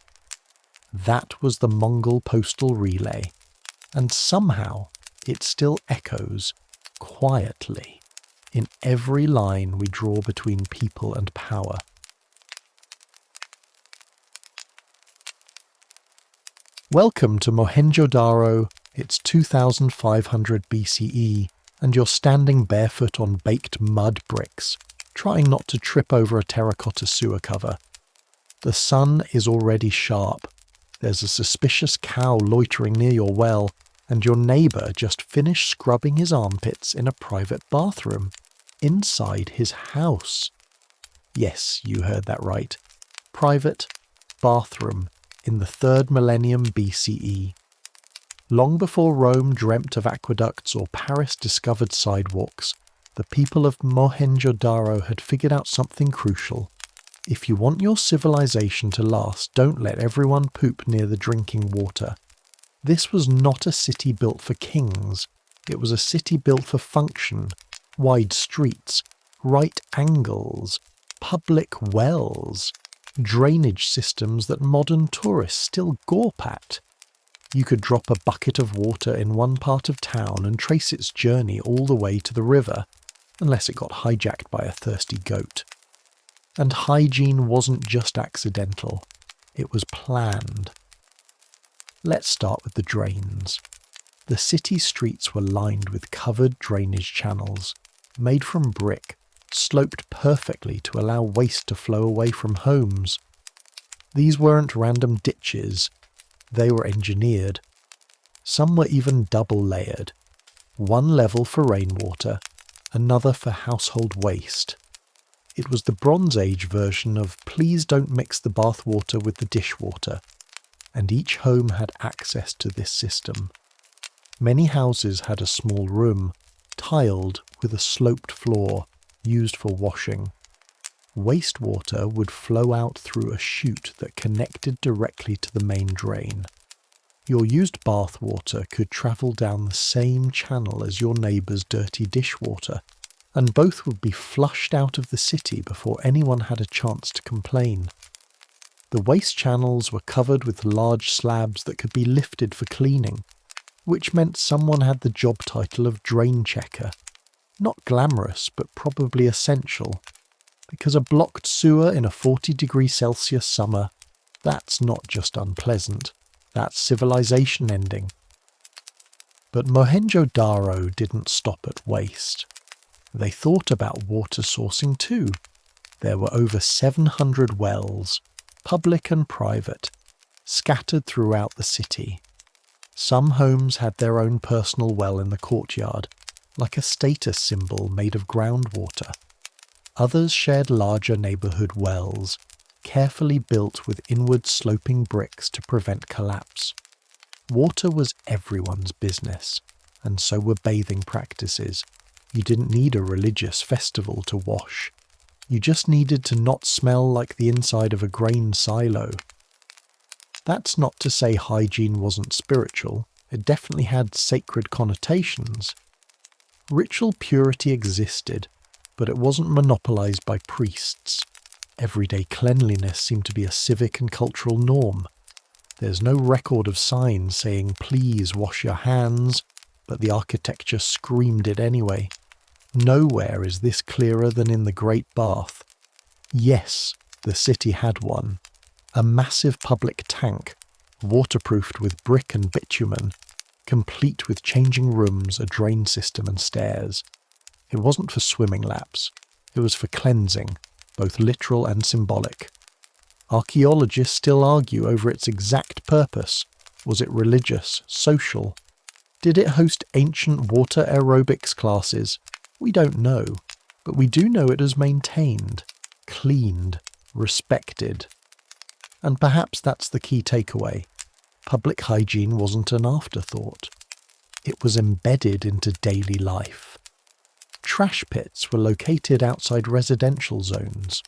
S1: That was the Mongol postal relay, and somehow it still echoes, quietly, in every line we draw between people and power. Welcome to Mohenjo-Daro. It's 2500 BCE, and you're standing barefoot on baked mud bricks, trying not to trip over a terracotta sewer cover. The sun is already sharp. There's a suspicious cow loitering near your well, and your neighbour just finished scrubbing his armpits in a private bathroom, inside his house. Yes, you heard that right. Private bathroom in the 3rd millennium BCE. Long before Rome dreamt of aqueducts or Paris discovered sidewalks, the people of Mohenjo-Daro had figured out something crucial. If you want your civilization to last, don't let everyone poop near the drinking water. This was not a city built for kings. It was a city built for function, wide streets, right angles, public wells, drainage systems that modern tourists still gawp at. You could drop a bucket of water in one part of town and trace its journey all the way to the river, unless it got hijacked by a thirsty goat. And hygiene wasn't just accidental, it was planned. Let's start with the drains. The city streets were lined with covered drainage channels, made from brick, sloped perfectly to allow waste to flow away from homes. These weren't random ditches, they were engineered. Some were even double layered. One level for rainwater, another for household waste. It was the Bronze Age version of please don't mix the bathwater with the dishwater, and each home had access to this system. Many houses had a small room, tiled with a sloped floor, used for washing. Wastewater would flow out through a chute that connected directly to the main drain. Your used bathwater could travel down the same channel as your neighbour's dirty dishwater, and both would be flushed out of the city before anyone had a chance to complain. The waste channels were covered with large slabs that could be lifted for cleaning, which meant someone had the job title of drain checker. Not glamorous, but probably essential. Because a blocked sewer in a 40°C summer, that's not just unpleasant, that's civilization ending. But Mohenjo-Daro didn't stop at waste. They thought about water sourcing too. There were over 700 wells, public and private, scattered throughout the city. Some homes had their own personal well in the courtyard, like a status symbol made of groundwater. Others shared larger neighbourhood wells, carefully built with inward-sloping bricks to prevent collapse. Water was everyone's business, and so were bathing practices. You didn't need a religious festival to wash. You just needed to not smell like the inside of a grain silo. That's not to say hygiene wasn't spiritual. It definitely had sacred connotations. Ritual purity existed, but it wasn't monopolized by priests. Everyday cleanliness seemed to be a civic and cultural norm. There's no record of signs saying, "Please wash your hands," but the architecture screamed it anyway. Nowhere is this clearer than in the Great Bath. Yes, the city had one. A massive public tank, waterproofed with brick and bitumen, complete with changing rooms, a drain system and stairs. It wasn't for swimming laps. It was for cleansing, both literal and symbolic. Archaeologists still argue over its exact purpose. Was it religious, social? Did it host ancient water aerobics classes? We don't know, but we do know it was maintained, cleaned, respected. And perhaps that's the key takeaway. Public hygiene wasn't an afterthought. It was embedded into daily life. Trash pits were located outside residential zones.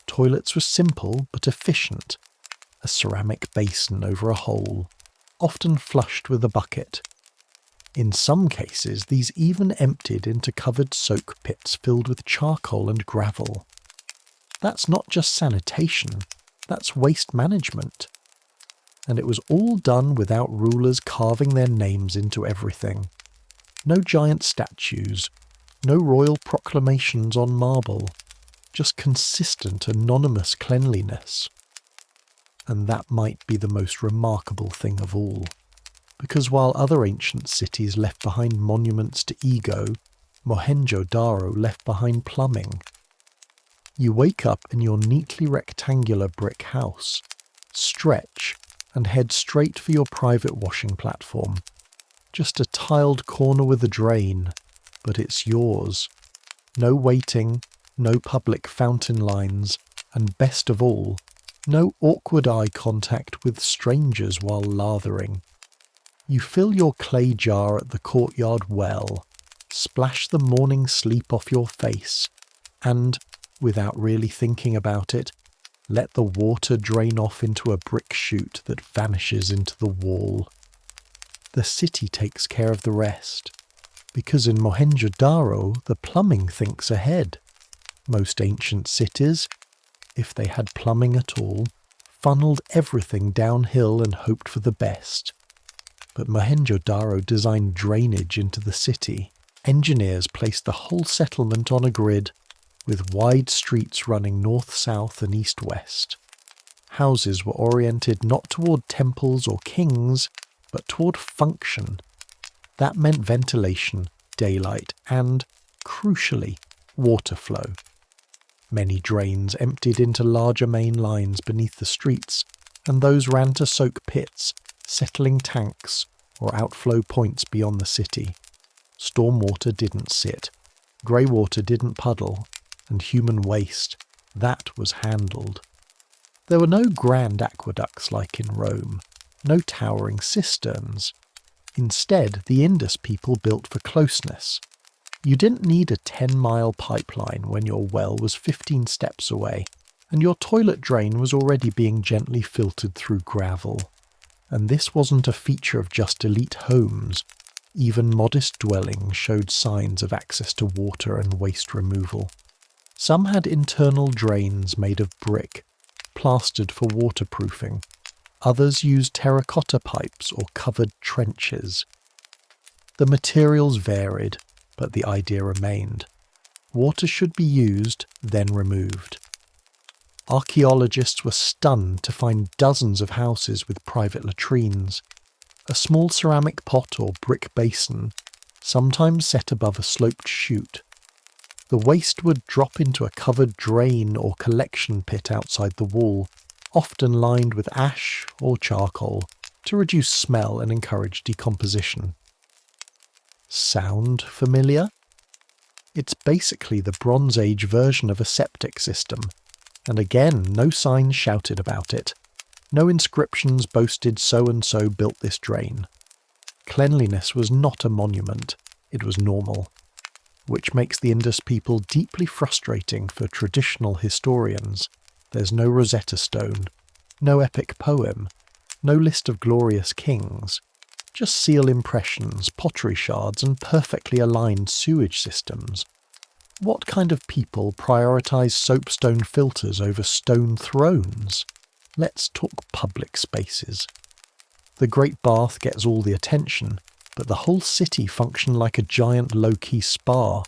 S1: Toilets were simple but efficient. A ceramic basin over a hole, often flushed with a bucket. In some cases, these even emptied into covered soak pits filled with charcoal and gravel. That's not just sanitation, that's waste management. And it was all done without rulers carving their names into everything. No giant statues, no royal proclamations on marble, just consistent anonymous cleanliness. And that might be the most remarkable thing of all, because while other ancient cities left behind monuments to ego, Mohenjo-Daro left behind plumbing. You wake up in your neatly rectangular brick house, stretch, and head straight for your private washing platform. Just a tiled corner with a drain, but it's yours. No waiting, no public fountain lines, and best of all, no awkward eye contact with strangers while lathering. You fill your clay jar at the courtyard well, splash the morning sleep off your face, and, without really thinking about it, let the water drain off into a brick chute that vanishes into the wall. The city takes care of the rest, because in Mohenjo-Daro the plumbing thinks ahead. Most ancient cities, if they had plumbing at all, funneled everything downhill and hoped for the best. But Mohenjo-Daro designed drainage into the city. Engineers placed the whole settlement on a grid, with wide streets running north-south and east-west. Houses were oriented not toward temples or kings, but toward function. That meant ventilation, daylight, and, crucially, water flow. Many drains emptied into larger main lines beneath the streets, and those ran to soak pits, settling tanks, or outflow points beyond the city. Stormwater didn't sit, grey water didn't puddle, and human waste, that was handled. There were no grand aqueducts like in Rome, no towering cisterns. Instead, the Indus people built for closeness. You didn't need a 10-mile pipeline when your well was 15 steps away, and your toilet drain was already being gently filtered through gravel. And this wasn't a feature of just elite homes. Even modest dwellings showed signs of access to water and waste removal. Some had internal drains made of brick, plastered for waterproofing. Others used terracotta pipes or covered trenches. The materials varied, but the idea remained. Water should be used, then removed. Archaeologists were stunned to find dozens of houses with private latrines. A small ceramic pot or brick basin, sometimes set above a sloped chute. The waste would drop into a covered drain or collection pit outside the wall, often lined with ash or charcoal, to reduce smell and encourage decomposition. Sound familiar? It's basically the Bronze Age version of a septic system, and again no signs shouted about it. No inscriptions boasted so-and-so built this drain. Cleanliness was not a monument, it was normal, which makes the Indus people deeply frustrating for traditional historians. There's no Rosetta Stone, no epic poem, no list of glorious kings, just seal impressions, pottery shards, and perfectly aligned sewage systems. What kind of people prioritise soapstone filters over stone thrones? Let's talk public spaces. The Great Bath gets all the attention, but the whole city functioned like a giant low-key spa.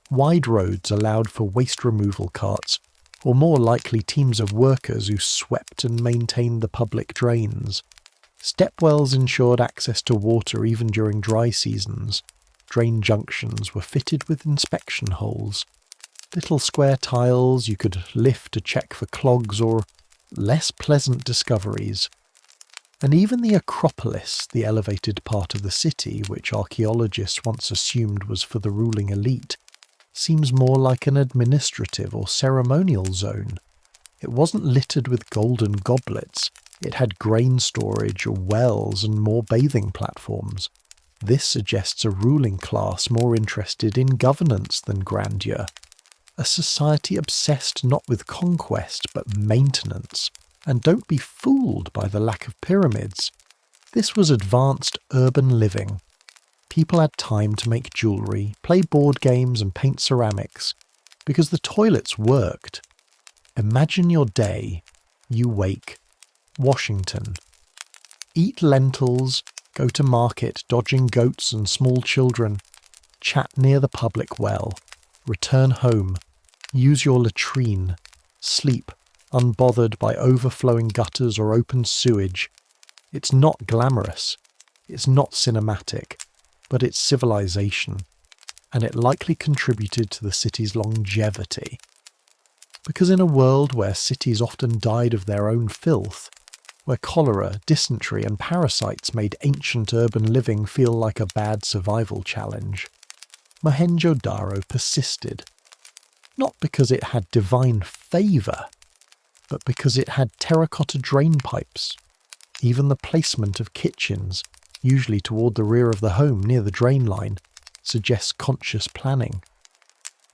S1: Wide roads allowed for waste removal carts, or more likely teams of workers who swept and maintained the public drains. Stepwells ensured access to water even during dry seasons. Drain junctions were fitted with inspection holes. Little square tiles you could lift to check for clogs or less pleasant discoveries. And even the Acropolis, the elevated part of the city which archaeologists once assumed was for the ruling elite, seems more like an administrative or ceremonial zone. It wasn't littered with golden goblets. It had grain storage, wells, and more bathing platforms. This suggests a ruling class more interested in governance than grandeur. A society obsessed not with conquest but maintenance. And don't be fooled by the lack of pyramids. This was advanced urban living. People had time to make jewellery, play board games and paint ceramics, because the toilets worked. Imagine your day. You wake. Washington. Eat lentils, go to market dodging goats and small children, chat near the public well, return home, use your latrine, sleep, unbothered by overflowing gutters or open sewage. It's not glamorous, it's not cinematic, but it's civilization, and it likely contributed to the city's longevity. Because in a world where cities often died of their own filth, where cholera, dysentery and parasites made ancient urban living feel like a bad survival challenge, Mohenjo-Daro persisted. Not because it had divine favour, but because it had terracotta drain pipes. Even the placement of kitchens, usually toward the rear of the home near the drain line, suggests conscious planning.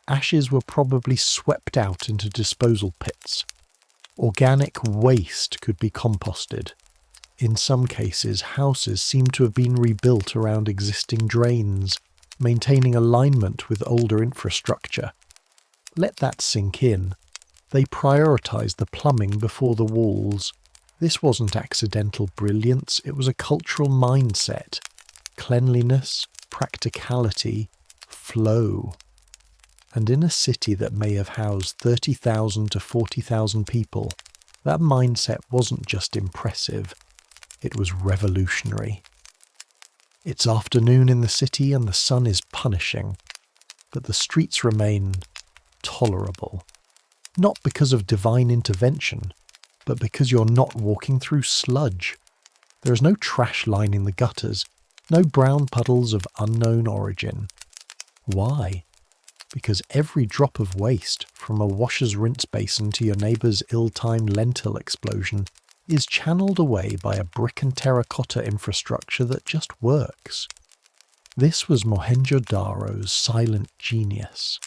S1: Ashes were probably swept out into disposal pits. Organic waste could be composted. In some cases, houses seem to have been rebuilt around existing drains, maintaining alignment with older infrastructure. Let that sink in. They prioritised the plumbing before the walls. This wasn't accidental brilliance, it was a cultural mindset. Cleanliness, practicality, flow. And in a city that may have housed 30,000 to 40,000 people, that mindset wasn't just impressive, it was revolutionary. It's afternoon in the city and the sun is punishing, but the streets remain tolerable. Not because of divine intervention, but because you're not walking through sludge. There is no trash lining the gutters, no brown puddles of unknown origin. Why? Because every drop of waste, from a washer's rinse basin to your neighbour's ill-timed lentil explosion, is channeled away by a brick and terracotta infrastructure that just works. This was Mohenjo-Daro's silent genius.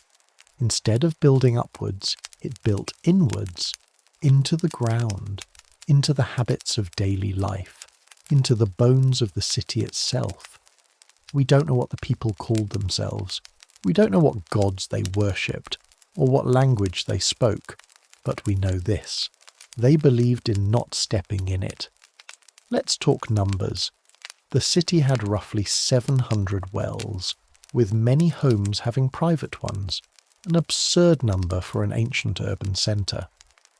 S1: Instead of building upwards, it built inwards, into the ground, into the habits of daily life, into the bones of the city itself. We don't know what the people called themselves. We don't know what gods they worshipped, or what language they spoke, but we know this. They believed in not stepping in it. Let's talk numbers. The city had roughly 700 wells, with many homes having private ones, an absurd number for an ancient urban centre.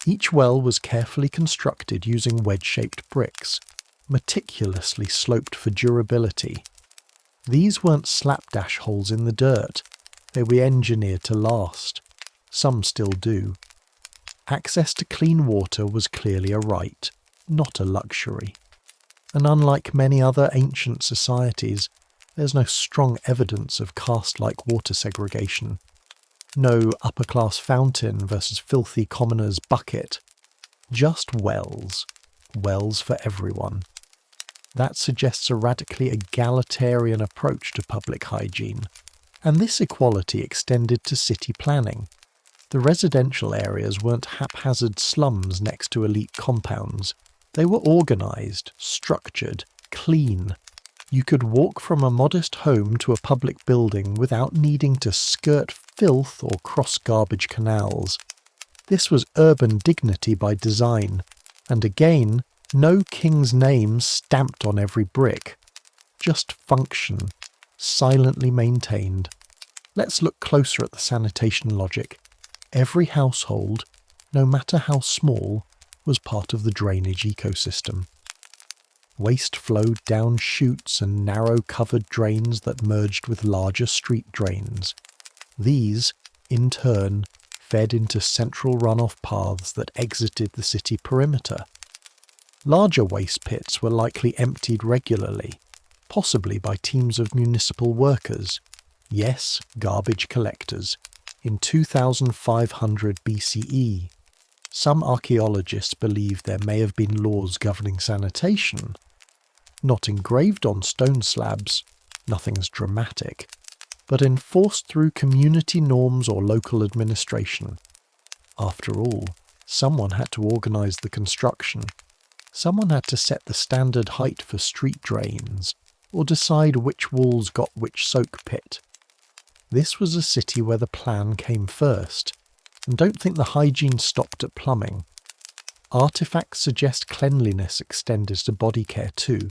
S1: Each well was carefully constructed using wedge-shaped bricks, meticulously sloped for durability. These weren't slapdash holes in the dirt. They were engineered to last. Some still do. Access to clean water was clearly a right, not a luxury. And unlike many other ancient societies, there's no strong evidence of caste-like water segregation. No upper-class fountain versus filthy commoner's bucket. Just wells. Wells for everyone. That suggests a radically egalitarian approach to public hygiene. And this equality extended to city planning. The residential areas weren't haphazard slums next to elite compounds. They were organised, structured, clean. You could walk from a modest home to a public building without needing to skirt filth or cross garbage canals. This was urban dignity by design, and again, no king's name stamped on every brick. Just function, silently maintained. Let's look closer at the sanitation logic. Every household, no matter how small, was part of the drainage ecosystem. Waste flowed down chutes and narrow covered drains that merged with larger street drains. These, in turn, fed into central runoff paths that exited the city perimeter. Larger waste pits were likely emptied regularly, possibly by teams of municipal workers. Yes, garbage collectors. In 2500 BCE. Some archaeologists believe there may have been laws governing sanitation. Not engraved on stone slabs, nothing's dramatic, but enforced through community norms or local administration. After all, someone had to organise the construction. Someone had to set the standard height for street drains, or decide which walls got which soak pit. This was a city where the plan came first. And don't think the hygiene stopped at plumbing. Artifacts suggest cleanliness extended to body care too.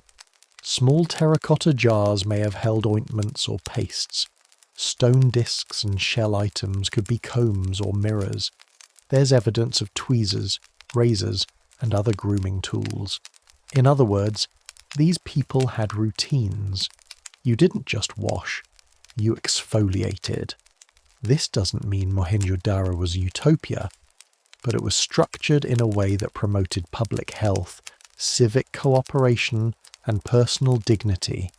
S1: Small terracotta jars may have held ointments or pastes. Stone discs and shell items could be combs or mirrors. There's evidence of tweezers, razors, and other grooming tools. In other words, these people had routines. You didn't just wash, you exfoliated. This doesn't mean Mohenjo-Daro was a utopia, but it was structured in a way that promoted public health, civic cooperation, and personal dignity,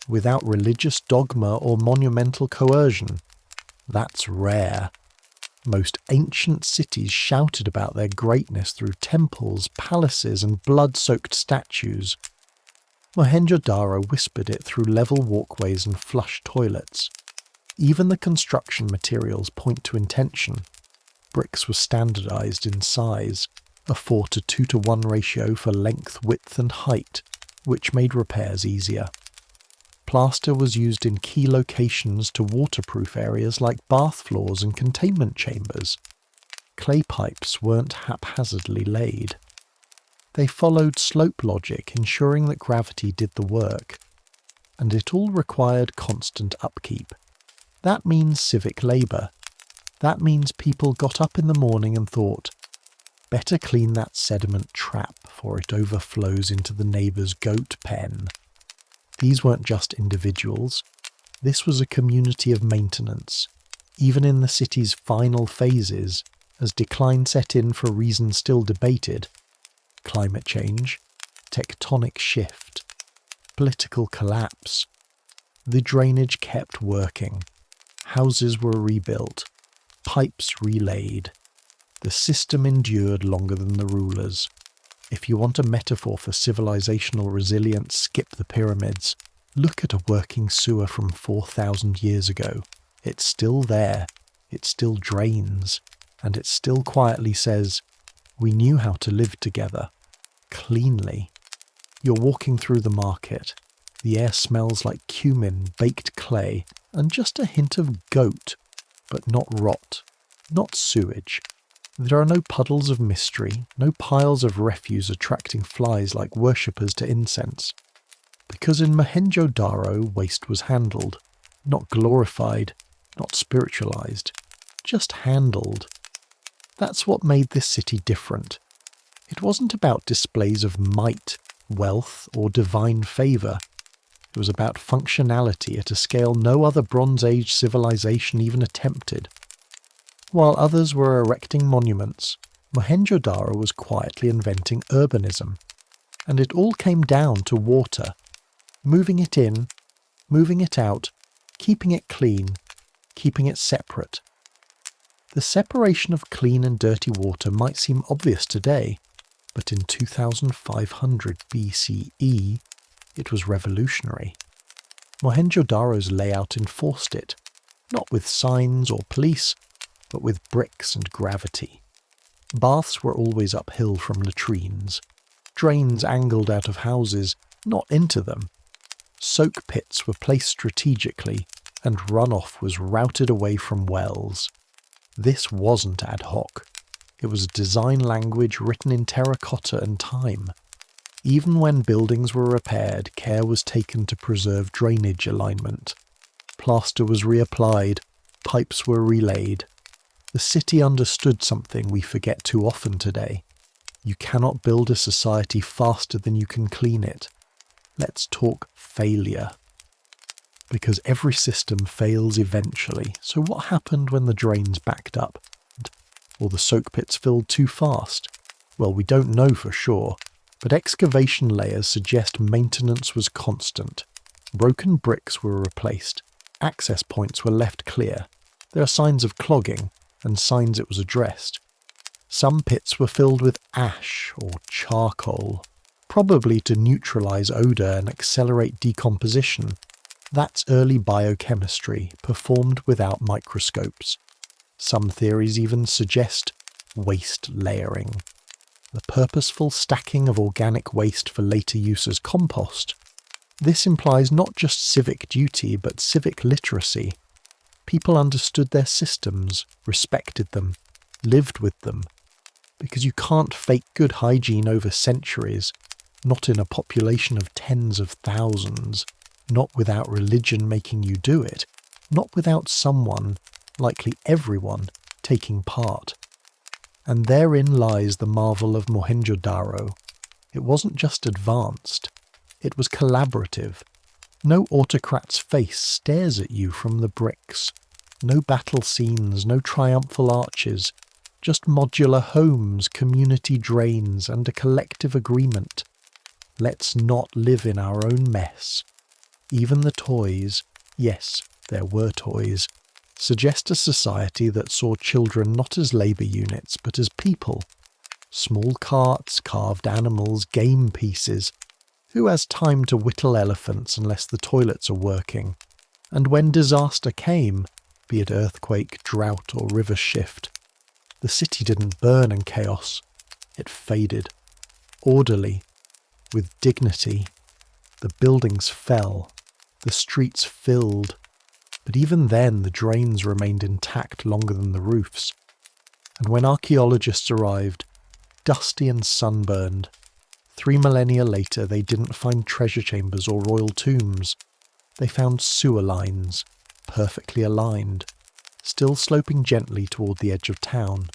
S1: without religious dogma or monumental coercion. That's rare. Most ancient cities shouted about their greatness through temples, palaces, and blood-soaked statues. Mohenjo-Daro whispered it through level walkways and flush toilets. Even the construction materials point to intention. Bricks were standardized in size, a 4 to 2 to 1 ratio for length, width, and height, which made repairs easier. Plaster was used in key locations to waterproof areas like bath floors and containment chambers. Clay pipes weren't haphazardly laid. They followed slope logic, ensuring that gravity did the work. And it all required constant upkeep. That means civic labour. That means people got up in the morning and thought, better clean that sediment trap before it overflows into the neighbour's goat pen. These weren't just individuals. This was a community of maintenance, even in the city's final phases, as decline set in for reasons still debated. Climate change, tectonic shift, political collapse. The drainage kept working. Houses were rebuilt, pipes relaid. The system endured longer than the rulers. If you want a metaphor for civilizational resilience, skip the pyramids. Look at a working sewer from 4,000 years ago. It's still there, it still drains, and it still quietly says, we knew how to live together, cleanly. You're walking through the market. The air smells like cumin, baked clay, and just a hint of goat, but not rot, not sewage. There are no puddles of mystery, no piles of refuse attracting flies like worshippers to incense. Because in Mohenjo-Daro, waste was handled, not glorified, not spiritualized, just handled. That's what made this city different. It wasn't about displays of might, wealth, or divine favour. It was about functionality at a scale no other Bronze Age civilization even attempted. While others were erecting monuments, Mohenjo-Daro was quietly inventing urbanism. And it all came down to water. Moving it in, moving it out, keeping it clean, keeping it separate. The separation of clean and dirty water might seem obvious today, but in 2500 BCE, it was revolutionary. Mohenjo-Daro's layout enforced it, not with signs or police, but with bricks and gravity. Baths were always uphill from latrines. Drains angled out of houses, not into them. Soak pits were placed strategically, and runoff was routed away from wells. This wasn't ad hoc. It was design language written in terracotta and time. Even when buildings were repaired, care was taken to preserve drainage alignment. Plaster was reapplied, pipes were relaid. The city understood something we forget too often today. You cannot build a society faster than you can clean it. Let's talk failure. Because every system fails eventually, so what happened when the drains backed up? Or the soak pits filled too fast? Well, we don't know for sure, but excavation layers suggest maintenance was constant. Broken bricks were replaced, access points were left clear. There are signs of clogging, and signs it was addressed. Some pits were filled with ash or charcoal, probably to neutralize odour and accelerate decomposition. That's early biochemistry, performed without microscopes. Some theories even suggest waste layering, the purposeful stacking of organic waste for later use as compost. This implies not just civic duty, but civic literacy. People understood their systems, respected them, lived with them, because you can't fake good hygiene over centuries, not in a population of tens of thousands, not without religion making you do it, not without someone, likely everyone, taking part. And therein lies the marvel of Mohenjo-Daro. It wasn't just advanced, it was collaborative. No autocrat's face stares at you from the bricks. No battle scenes, no triumphal arches, just modular homes, community drains, and a collective agreement. Let's not live in our own mess. Even the toys, yes, there were toys, suggest a society that saw children not as labour units, but as people. Small carts, carved animals, game pieces. Who has time to whittle elephants unless the toilets are working? And when disaster came, be it earthquake, drought, or river shift, the city didn't burn in chaos. It faded. Orderly, with dignity. The buildings fell. The streets filled. But even then, the drains remained intact longer than the roofs. And when archaeologists arrived, dusty and sunburned, 3 millennia later, they didn't find treasure chambers or royal tombs. They found sewer lines, perfectly aligned, still sloping gently toward the edge of town.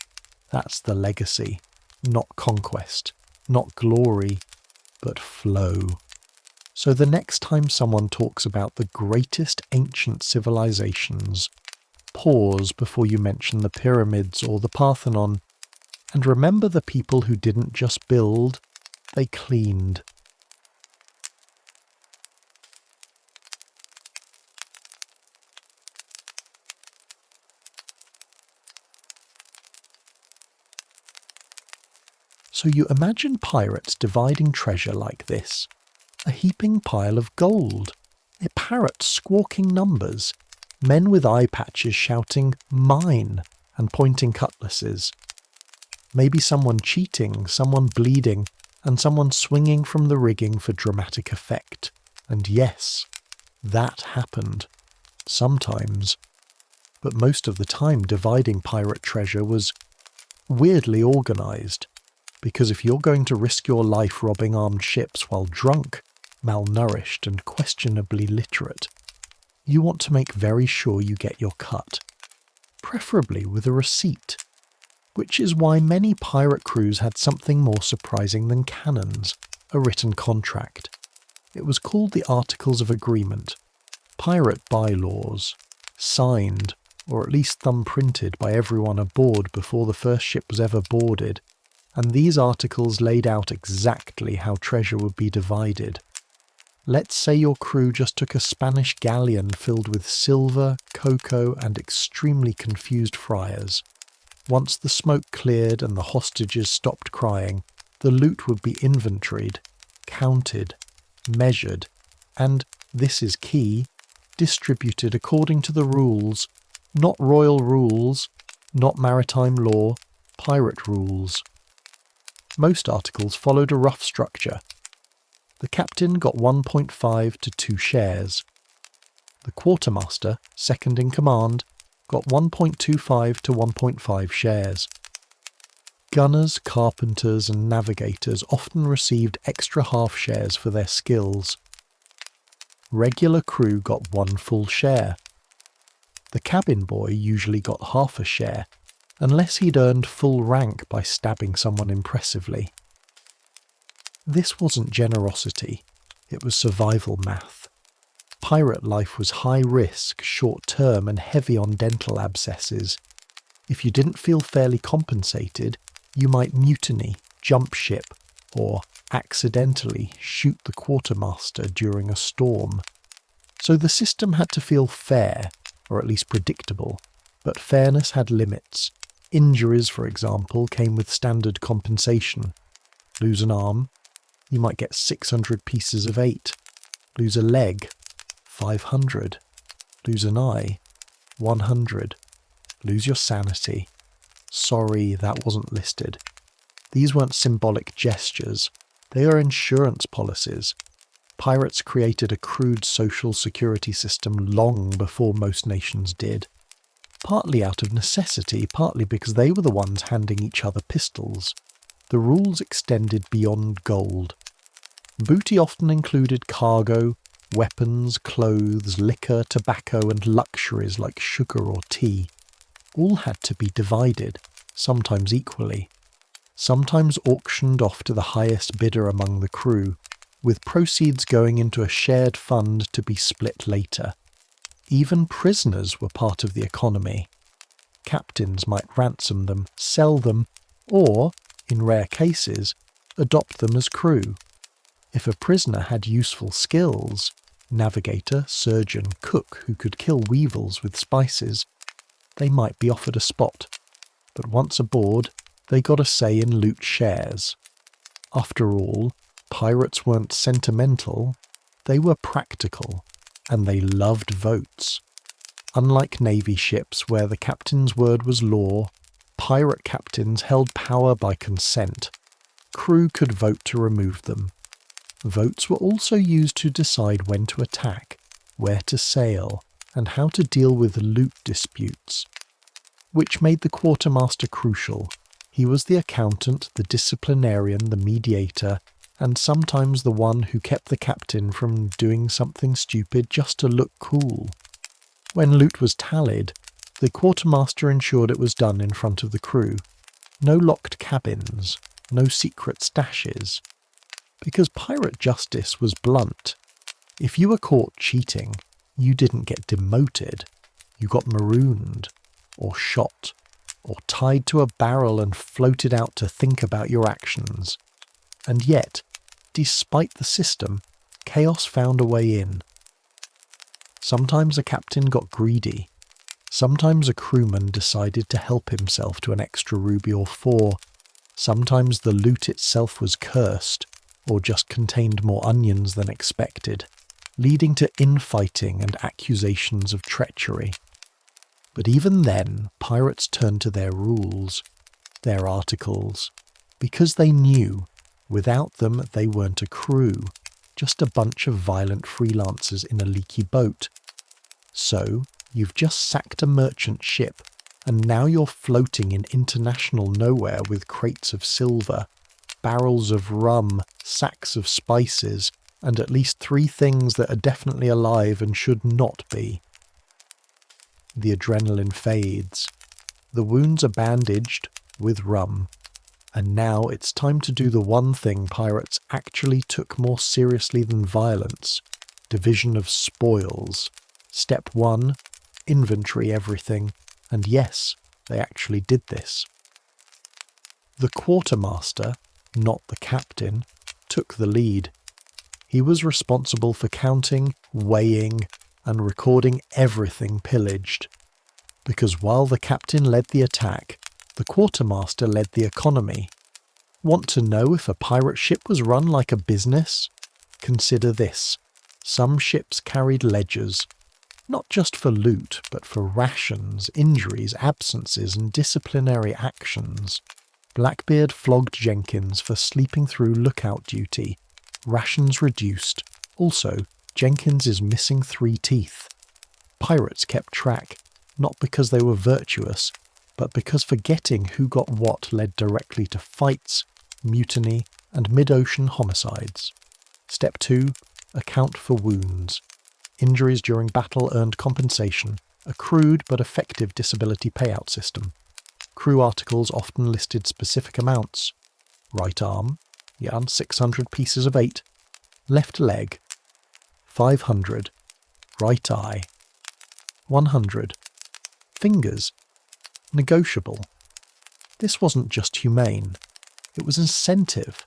S1: That's the legacy. Not conquest, not glory, but flow. So the next time someone talks about the greatest ancient civilizations, pause before you mention the pyramids or the Parthenon, and remember the people who didn't just build, they cleaned. So you imagine pirates dividing treasure like this. A heaping pile of gold. A parrot squawking numbers. Men with eye patches shouting, "Mine," and pointing cutlasses. Maybe someone cheating, someone bleeding, and someone swinging from the rigging for dramatic effect. And yes, that happened. Sometimes. But most of the time dividing pirate treasure was weirdly organised. Because if you're going to risk your life robbing armed ships while drunk, malnourished and questionably literate, you want to make very sure you get your cut. Preferably with a receipt. Which is why many pirate crews had something more surprising than cannons, a written contract. It was called the Articles of Agreement, pirate bylaws, signed, or at least thumbprinted by everyone aboard before the first ship was ever boarded, and these articles laid out exactly how treasure would be divided. Let's say your crew just took a Spanish galleon filled with silver, cocoa, and extremely confused friars. Once the smoke cleared and the hostages stopped crying, the loot would be inventoried, counted, measured, and, this is key, distributed according to the rules, not royal rules, not maritime law, pirate rules. Most articles followed a rough structure. The captain got 1.5 to 2 shares. The quartermaster, second in command, got 1.25 to 1.5 shares. Gunners, carpenters and navigators often received extra half shares for their skills. Regular crew got 1 full share. The cabin boy usually got half a share, unless he'd earned full rank by stabbing someone impressively. This wasn't generosity, it was survival math. Pirate life was high risk, short-term and heavy on dental abscesses. If you didn't feel fairly compensated, you might mutiny, jump ship, or accidentally shoot the quartermaster during a storm. So the system had to feel fair, or at least predictable, but fairness had limits. Injuries, for example, came with standard compensation. Lose an arm, you might get 600 pieces of 8. Lose a leg, 500. Lose an eye, 100. Lose your sanity. Sorry, that wasn't listed. These weren't symbolic gestures. They are insurance policies. Pirates created a crude social security system long before most nations did. partly out of necessity, partly because they were the ones handing each other pistols. The rules extended beyond gold. Booty often included cargo, weapons, clothes, liquor, tobacco, and luxuries like sugar or tea. All had to be divided, sometimes equally, sometimes auctioned off to the highest bidder among the crew, with proceeds going into a shared fund to be split later. Even prisoners were part of the economy. Captains might ransom them, sell them, or, in rare cases, adopt them as crew. If a prisoner had useful skills, navigator, surgeon, cook who could kill weevils with spices, they might be offered a spot. But once aboard, they got a say in loot shares. After all, pirates weren't sentimental, they were practical, and they loved votes. Unlike navy ships where the captain's word was law, pirate captains held power by consent. Crew could vote to remove them. Votes were also used to decide when to attack, where to sail, and how to deal with loot disputes. Which made the quartermaster crucial. He was the accountant, the disciplinarian, the mediator, and sometimes the one who kept the captain from doing something stupid just to look cool. When loot was tallied, the quartermaster ensured it was done in front of the crew. No locked cabins, no secret stashes. Because pirate justice was blunt. If you were caught cheating, you didn't get demoted. You got marooned, or shot, or tied to a barrel and floated out to think about your actions. And yet, despite the system, chaos found a way in. Sometimes a captain got greedy. Sometimes a crewman decided to help himself to an extra ruby or 4. Sometimes the loot itself was cursed, or just contained more onions than expected, leading to infighting and accusations of treachery. But even then, pirates turned to their rules, their articles, because they knew, without them they weren't a crew, just a bunch of violent freelancers in a leaky boat. So, you've just sacked a merchant ship, and now you're floating in international nowhere with crates of silver, barrels of rum, sacks of spices, and at least 3 things that are definitely alive and should not be. The adrenaline fades. The wounds are bandaged with rum. And now it's time to do the one thing pirates actually took more seriously than violence: division of spoils. Step 1, inventory everything. And yes, they actually did this. The quartermaster, not the captain, took the lead. He was responsible for counting, weighing, and recording everything pillaged. Because while the captain led the attack, the quartermaster led the economy. Want to know if a pirate ship was run like a business? Consider this. Some ships carried ledgers, not just for loot, but for rations, injuries, absences, and disciplinary actions. Blackbeard flogged Jenkins for sleeping through lookout duty. Rations reduced. Also, Jenkins is missing 3 teeth. Pirates kept track, not because they were virtuous, but because forgetting who got what led directly to fights, mutiny, and mid-ocean homicides. Step 2. Account for wounds. Injuries during battle earned compensation, a crude but effective disability payout system. Crew articles often listed specific amounts. Right arm, 600 pieces of 8. Left leg, 500. Right eye, 100. Fingers, negotiable. This wasn't just humane. It was incentive.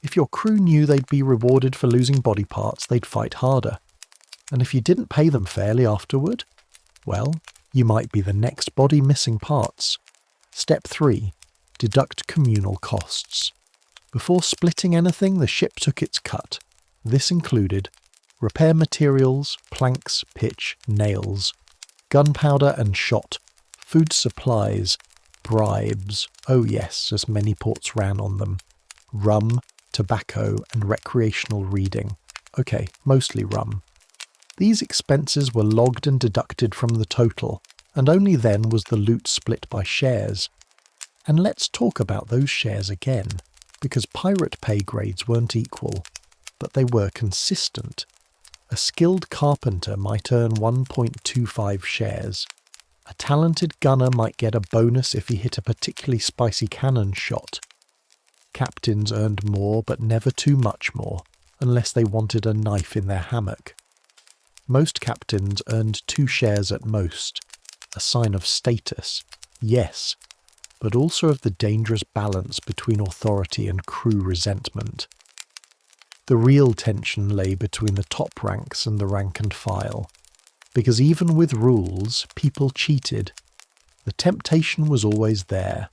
S1: If your crew knew they'd be rewarded for losing body parts, they'd fight harder. And if you didn't pay them fairly afterward, well, you might be the next body missing parts. Step 3. Deduct communal costs. Before splitting anything, the ship took its cut. This included repair materials, planks, pitch, nails, gunpowder and shot, food supplies, bribes, oh yes, as many ports ran on them, rum, tobacco, and recreational reading. Okay, mostly rum. These expenses were logged and deducted from the total, and only then was the loot split by shares. And let's talk about those shares again, because pirate pay grades weren't equal, but they were consistent. A skilled carpenter might earn 1.25 shares. A talented gunner might get a bonus if he hit a particularly spicy cannon shot. Captains earned more, but never too much more, unless they wanted a knife in their hammock. Most captains earned 2 shares at most, a sign of status, yes, but also of the dangerous balance between authority and crew resentment. The real tension lay between the top ranks and the rank and file, because even with rules, people cheated. The temptation was always there,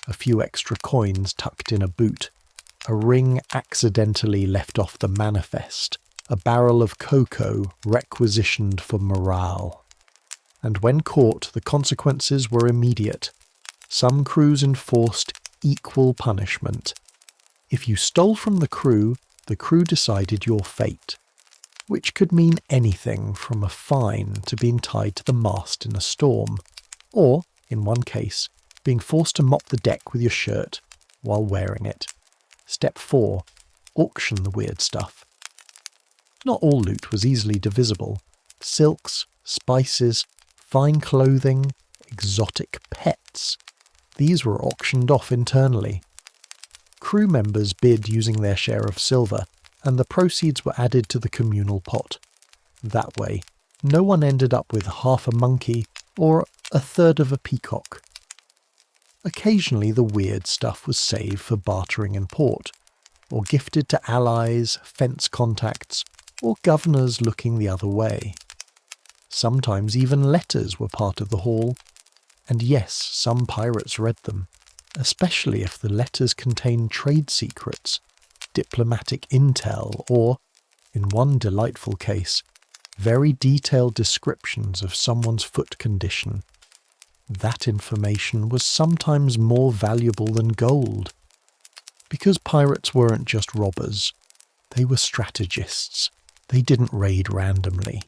S1: a few extra coins tucked in a boot, a ring accidentally left off the manifest, a barrel of cocoa requisitioned for morale. And when caught, the consequences were immediate. Some crews enforced equal punishment. If you stole from the crew decided your fate, which could mean anything from a fine to being tied to the mast in a storm, or, in one case, being forced to mop the deck with your shirt while wearing it. Step 4. Auction the weird stuff. Not all loot was easily divisible. Silks, spices, fine clothing, exotic pets. These were auctioned off internally. Crew members bid using their share of silver, and the proceeds were added to the communal pot. That way, no one ended up with half a monkey or a third of a peacock. Occasionally the weird stuff was saved for bartering in port, or gifted to allies, fence contacts, or governors looking the other way. Sometimes even letters were part of the haul, and yes, some pirates read them, especially if the letters contained trade secrets, diplomatic intel, or, in one delightful case, very detailed descriptions of someone's foot condition. That information was sometimes more valuable than gold. Because pirates weren't just robbers, they were strategists. They didn't raid randomly.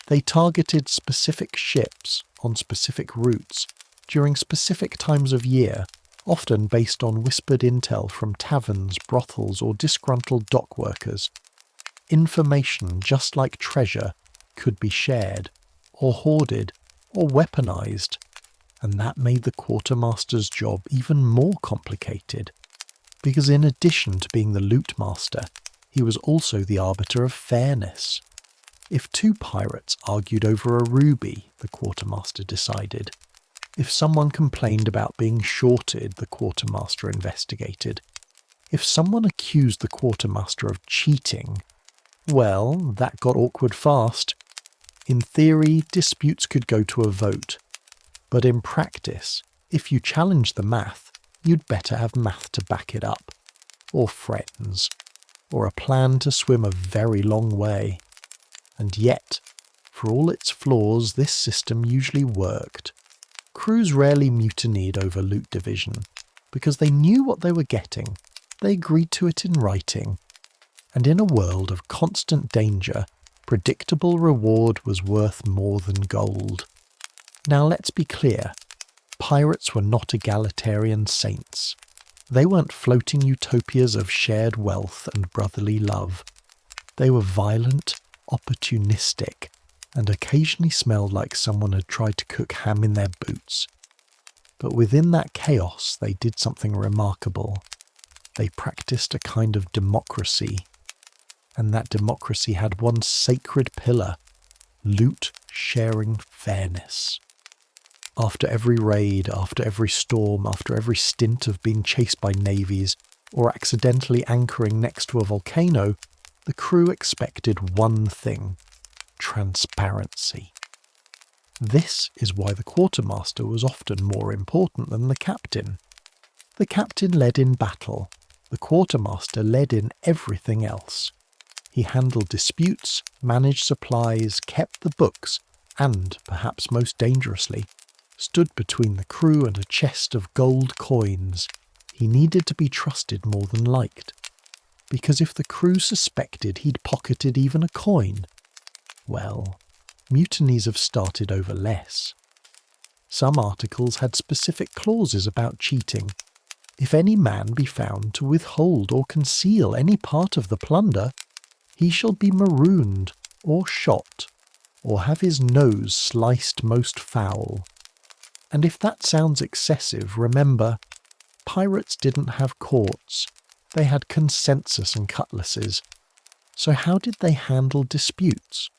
S1: They targeted specific ships on specific routes during specific times of year, often based on whispered intel from taverns, brothels, or disgruntled dock workers. Information, just like treasure, could be shared, or hoarded, or weaponized, and that made the quartermaster's job even more complicated, because in addition to being the loot master, he was also the arbiter of fairness. If 2 pirates argued over a ruby, the quartermaster decided. If someone complained about being shorted, the quartermaster investigated. If someone accused the quartermaster of cheating, well, that got awkward fast. In theory, disputes could go to a vote. But in practice, if you challenged the math, you'd better have math to back it up. Or friends. Or a plan to swim a very long way. And yet, for all its flaws, this system usually worked. Crews rarely mutinied over loot division, because they knew what they were getting. They agreed to it in writing. And in a world of constant danger, predictable reward was worth more than gold. Now let's be clear, pirates were not egalitarian saints. They weren't floating utopias of shared wealth and brotherly love. They were violent, opportunistic, and occasionally smelled like someone had tried to cook ham in their boots. But within that chaos, they did something remarkable. They practiced a kind of democracy. And that democracy had one sacred pillar: loot-sharing fairness. After every raid, after every storm, after every stint of being chased by navies, or accidentally anchoring next to a volcano, the crew expected one thing: transparency. This is why the quartermaster was often more important than the captain. The captain led in battle. The quartermaster led in everything else. He handled disputes, managed supplies, kept the books, and, perhaps most dangerously, stood between the crew and a chest of gold coins. He needed to be trusted more than liked, because if the crew suspected he'd pocketed even a coin, well, mutinies have started over less. Some articles had specific clauses about cheating. If any man be found to withhold or conceal any part of the plunder, he shall be marooned, or shot, or have his nose sliced most foul. And if that sounds excessive, remember, pirates didn't have courts. They had consensus and cutlasses. So how did they handle disputes?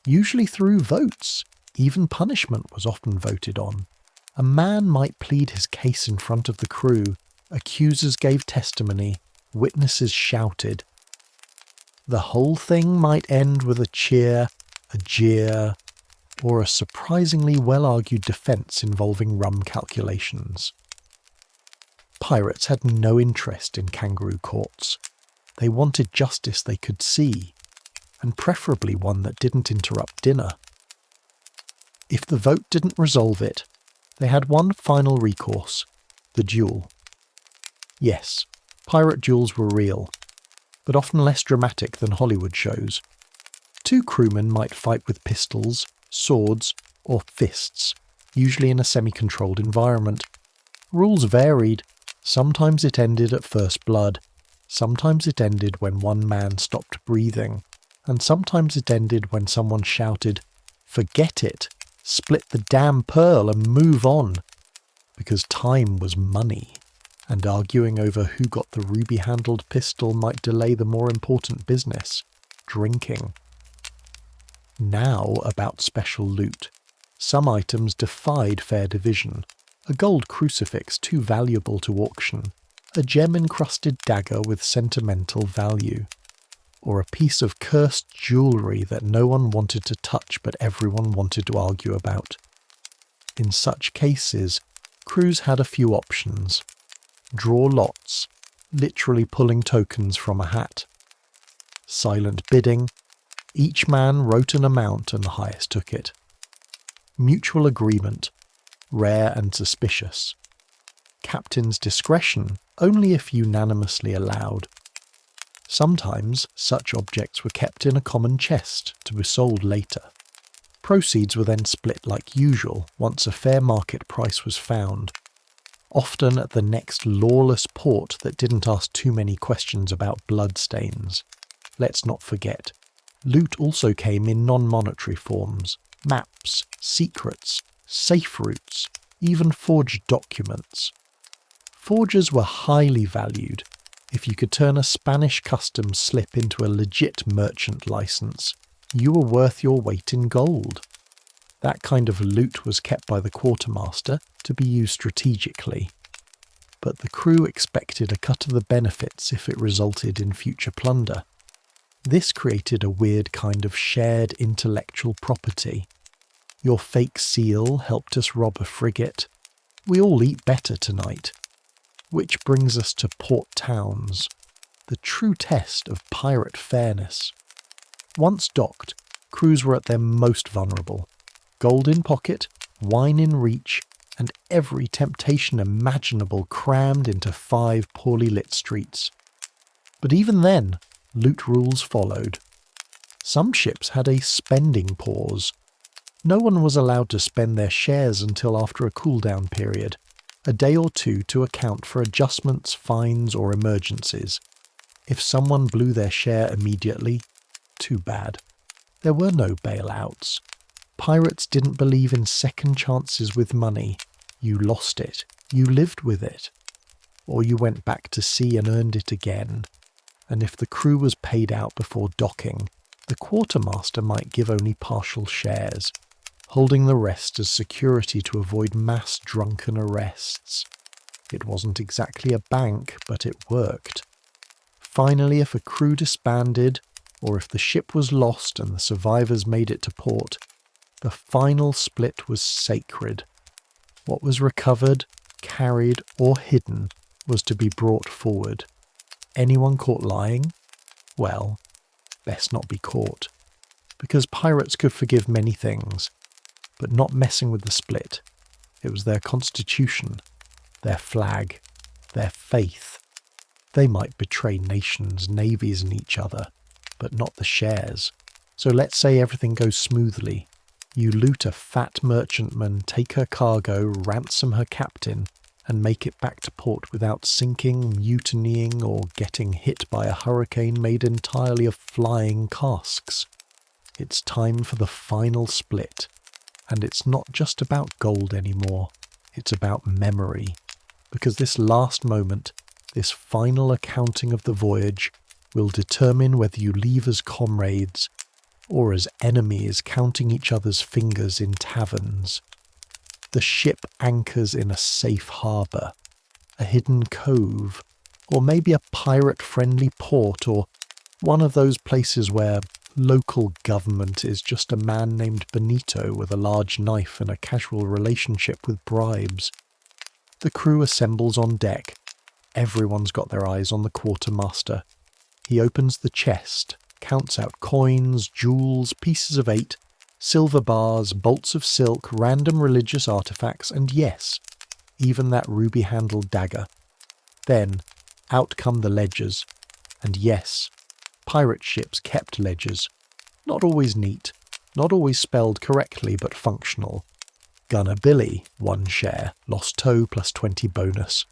S1: Usually through votes. Even punishment was often voted on. A man might plead his case in front of the crew. Accusers gave testimony. Witnesses shouted. The whole thing might end with a cheer, a jeer, or a surprisingly well-argued defence involving rum calculations. Pirates had no interest in kangaroo courts. They wanted justice they could see, and preferably one that didn't interrupt dinner. If the vote didn't resolve it, they had one final recourse, the duel. Yes, pirate duels were real, but often less dramatic than Hollywood shows. Two crewmen might fight with pistols, swords, or fists, usually in a semi-controlled environment. Rules varied. Sometimes it ended at first blood, sometimes it ended when one man stopped breathing, and sometimes it ended when someone shouted, "Forget it! Split the damn pearl and move on!" Because time was money, and arguing over who got the ruby-handled pistol might delay the more important business, drinking. Now about special loot. Some items defied fair division. A gold crucifix too valuable to auction, a gem-encrusted dagger with sentimental value, or a piece of cursed jewellery that no one wanted to touch but everyone wanted to argue about. In such cases, crews had a few options. Draw lots, literally pulling tokens from a hat. Silent bidding, each man wrote an amount and the highest took it. Mutual agreement, rare and suspicious. Captain's discretion, only if unanimously allowed. Sometimes such objects were kept in a common chest to be sold later. Proceeds were then split like usual once a fair market price was found, often at the next lawless port that didn't ask too many questions about bloodstains. Let's not forget, loot also came in non-monetary forms: maps, secrets, safe routes, even forged documents. Forgers were highly valued. If you could turn a Spanish customs slip into a legit merchant license, you were worth your weight in gold. That kind of loot was kept by the quartermaster to be used strategically. But the crew expected a cut of the benefits if it resulted in future plunder. This created a weird kind of shared intellectual property. Your fake seal helped us rob a frigate. We all eat better tonight. Which brings us to port towns, the true test of pirate fairness. Once docked, crews were at their most vulnerable. Gold in pocket, wine in reach, and every temptation imaginable crammed into 5 poorly lit streets. But even then, loot rules followed. Some ships had a spending pause. No one was allowed to spend their shares until after a cool-down period, a day or two to account for adjustments, fines, or emergencies. If someone blew their share immediately, too bad. There were no bailouts. Pirates didn't believe in second chances with money. You lost it, you lived with it. Or you went back to sea and earned it again. And if the crew was paid out before docking, the quartermaster might give only partial shares, holding the rest as security to avoid mass drunken arrests. It wasn't exactly a bank, but it worked. Finally, if a crew disbanded, or if the ship was lost and the survivors made it to port, the final split was sacred. What was recovered, carried, or hidden was to be brought forward. Anyone caught lying? Well, best not be caught. Because pirates could forgive many things, but not messing with the split. It was their constitution, their flag, their faith. They might betray nations, navies and each other, but not the shares. So let's say everything goes smoothly. You loot a fat merchantman, take her cargo, ransom her captain, and make it back to port without sinking, mutinying, or getting hit by a hurricane made entirely of flying casks. It's time for the final split, and it's not just about gold anymore, it's about memory, because this last moment, this final accounting of the voyage, will determine whether you leave as comrades or as enemies counting each other's fingers in taverns. The ship anchors in a safe harbour, a hidden cove, or maybe a pirate-friendly port, or one of those places where local government is just a man named Benito with a large knife and a casual relationship with bribes. The crew assembles on deck. Everyone's got their eyes on the quartermaster. He opens the chest, counts out coins, jewels, pieces of 8, silver bars, bolts of silk, random religious artifacts, and yes, even that ruby-handled dagger. Then, out come the ledgers. And yes, pirate ships kept ledgers. Not always neat, not always spelled correctly, but functional. Gunner Billy, 1 share, lost tow plus 20 bonus.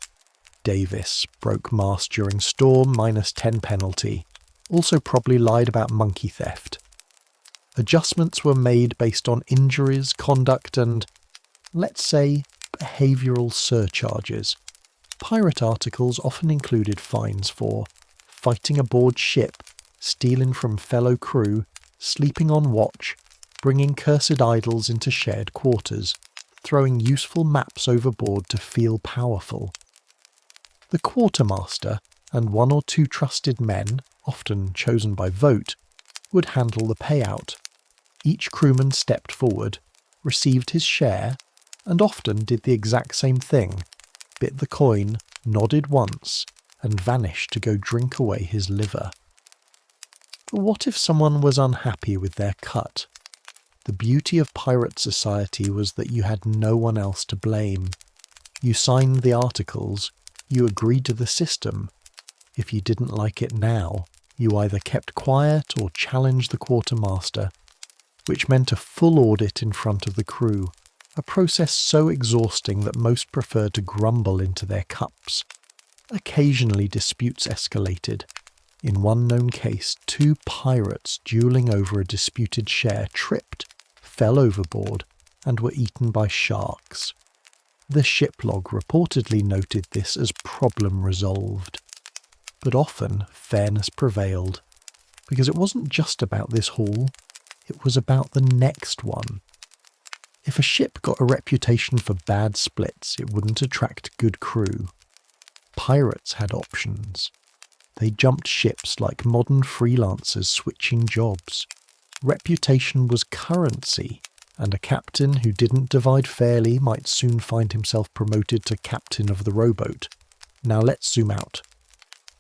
S1: Davis, broke mast during storm, minus 10 penalty. Also probably lied about monkey theft. Adjustments were made based on injuries, conduct and, let's say, behavioural surcharges. Pirate articles often included fines for fighting aboard ship, stealing from fellow crew, sleeping on watch, bringing cursed idols into shared quarters, throwing useful maps overboard to feel powerful. The quartermaster and 1 or 2 trusted men, often chosen by vote, would handle the payout. Each crewman stepped forward, received his share, and often did the exact same thing, bit the coin, nodded once, and vanished to go drink away his liver. But what if someone was unhappy with their cut? The beauty of pirate society was that you had no one else to blame. You signed the articles, you agreed to the system. If you didn't like it now, you either kept quiet or challenged the quartermaster, which meant a full audit in front of the crew, a process so exhausting that most preferred to grumble into their cups. Occasionally disputes escalated. In one known case, 2 pirates duelling over a disputed share tripped, fell overboard, and were eaten by sharks. The shiplog reportedly noted this as problem resolved. But often fairness prevailed, because it wasn't just about this haul, it was about the next one. If a ship got a reputation for bad splits, it wouldn't attract good crew. Pirates had options. They jumped ships like modern freelancers switching jobs. Reputation was currency, and a captain who didn't divide fairly might soon find himself promoted to captain of the rowboat. Now let's zoom out.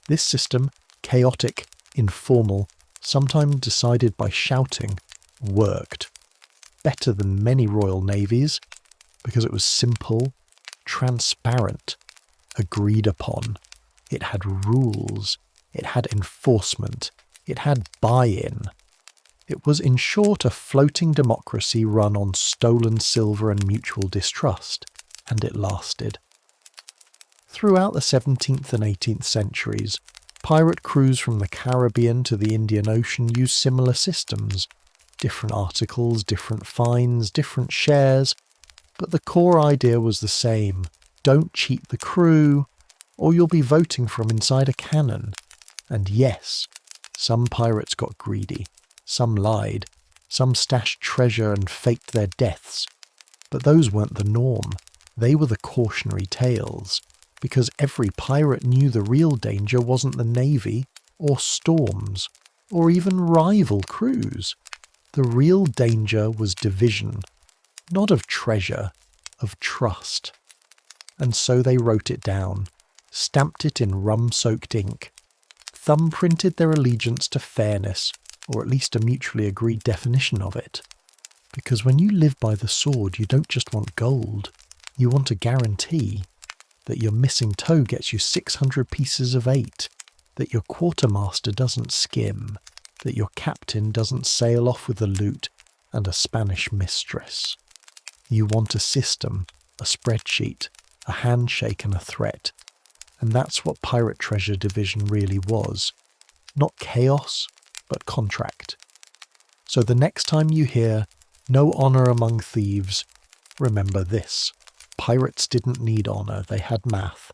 S1: This system, chaotic, informal, sometimes decided by shouting, worked. Better than many royal navies, because it was simple, transparent, agreed upon. It had rules, it had enforcement, it had buy-in. It was in short a floating democracy run on stolen silver and mutual distrust, and it lasted. Throughout the 17th and 18th centuries, pirate crews from the Caribbean to the Indian Ocean used similar systems. Different articles, different fines, different shares, but the core idea was the same. Don't cheat the crew, or you'll be voting from inside a cannon. And yes, some pirates got greedy, some lied, some stashed treasure and faked their deaths. But those weren't the norm. They were the cautionary tales, because every pirate knew the real danger wasn't the navy, or storms, or even rival crews. The real danger was division, not of treasure, of trust. And so they wrote it down, stamped it in rum-soaked ink, thumbprinted their allegiance to fairness, or at least a mutually agreed definition of it. Because when you live by the sword, you don't just want gold, you want a guarantee that your missing toe gets you 600 pieces of 8, that your quartermaster doesn't skim, that your captain doesn't sail off with the loot, and a Spanish mistress. You want a system, a spreadsheet, a handshake and a threat. And that's what Pirate Treasure Division really was. Not chaos, but contract. So the next time you hear, "No honor among thieves," remember this. Pirates didn't need honor, they had math.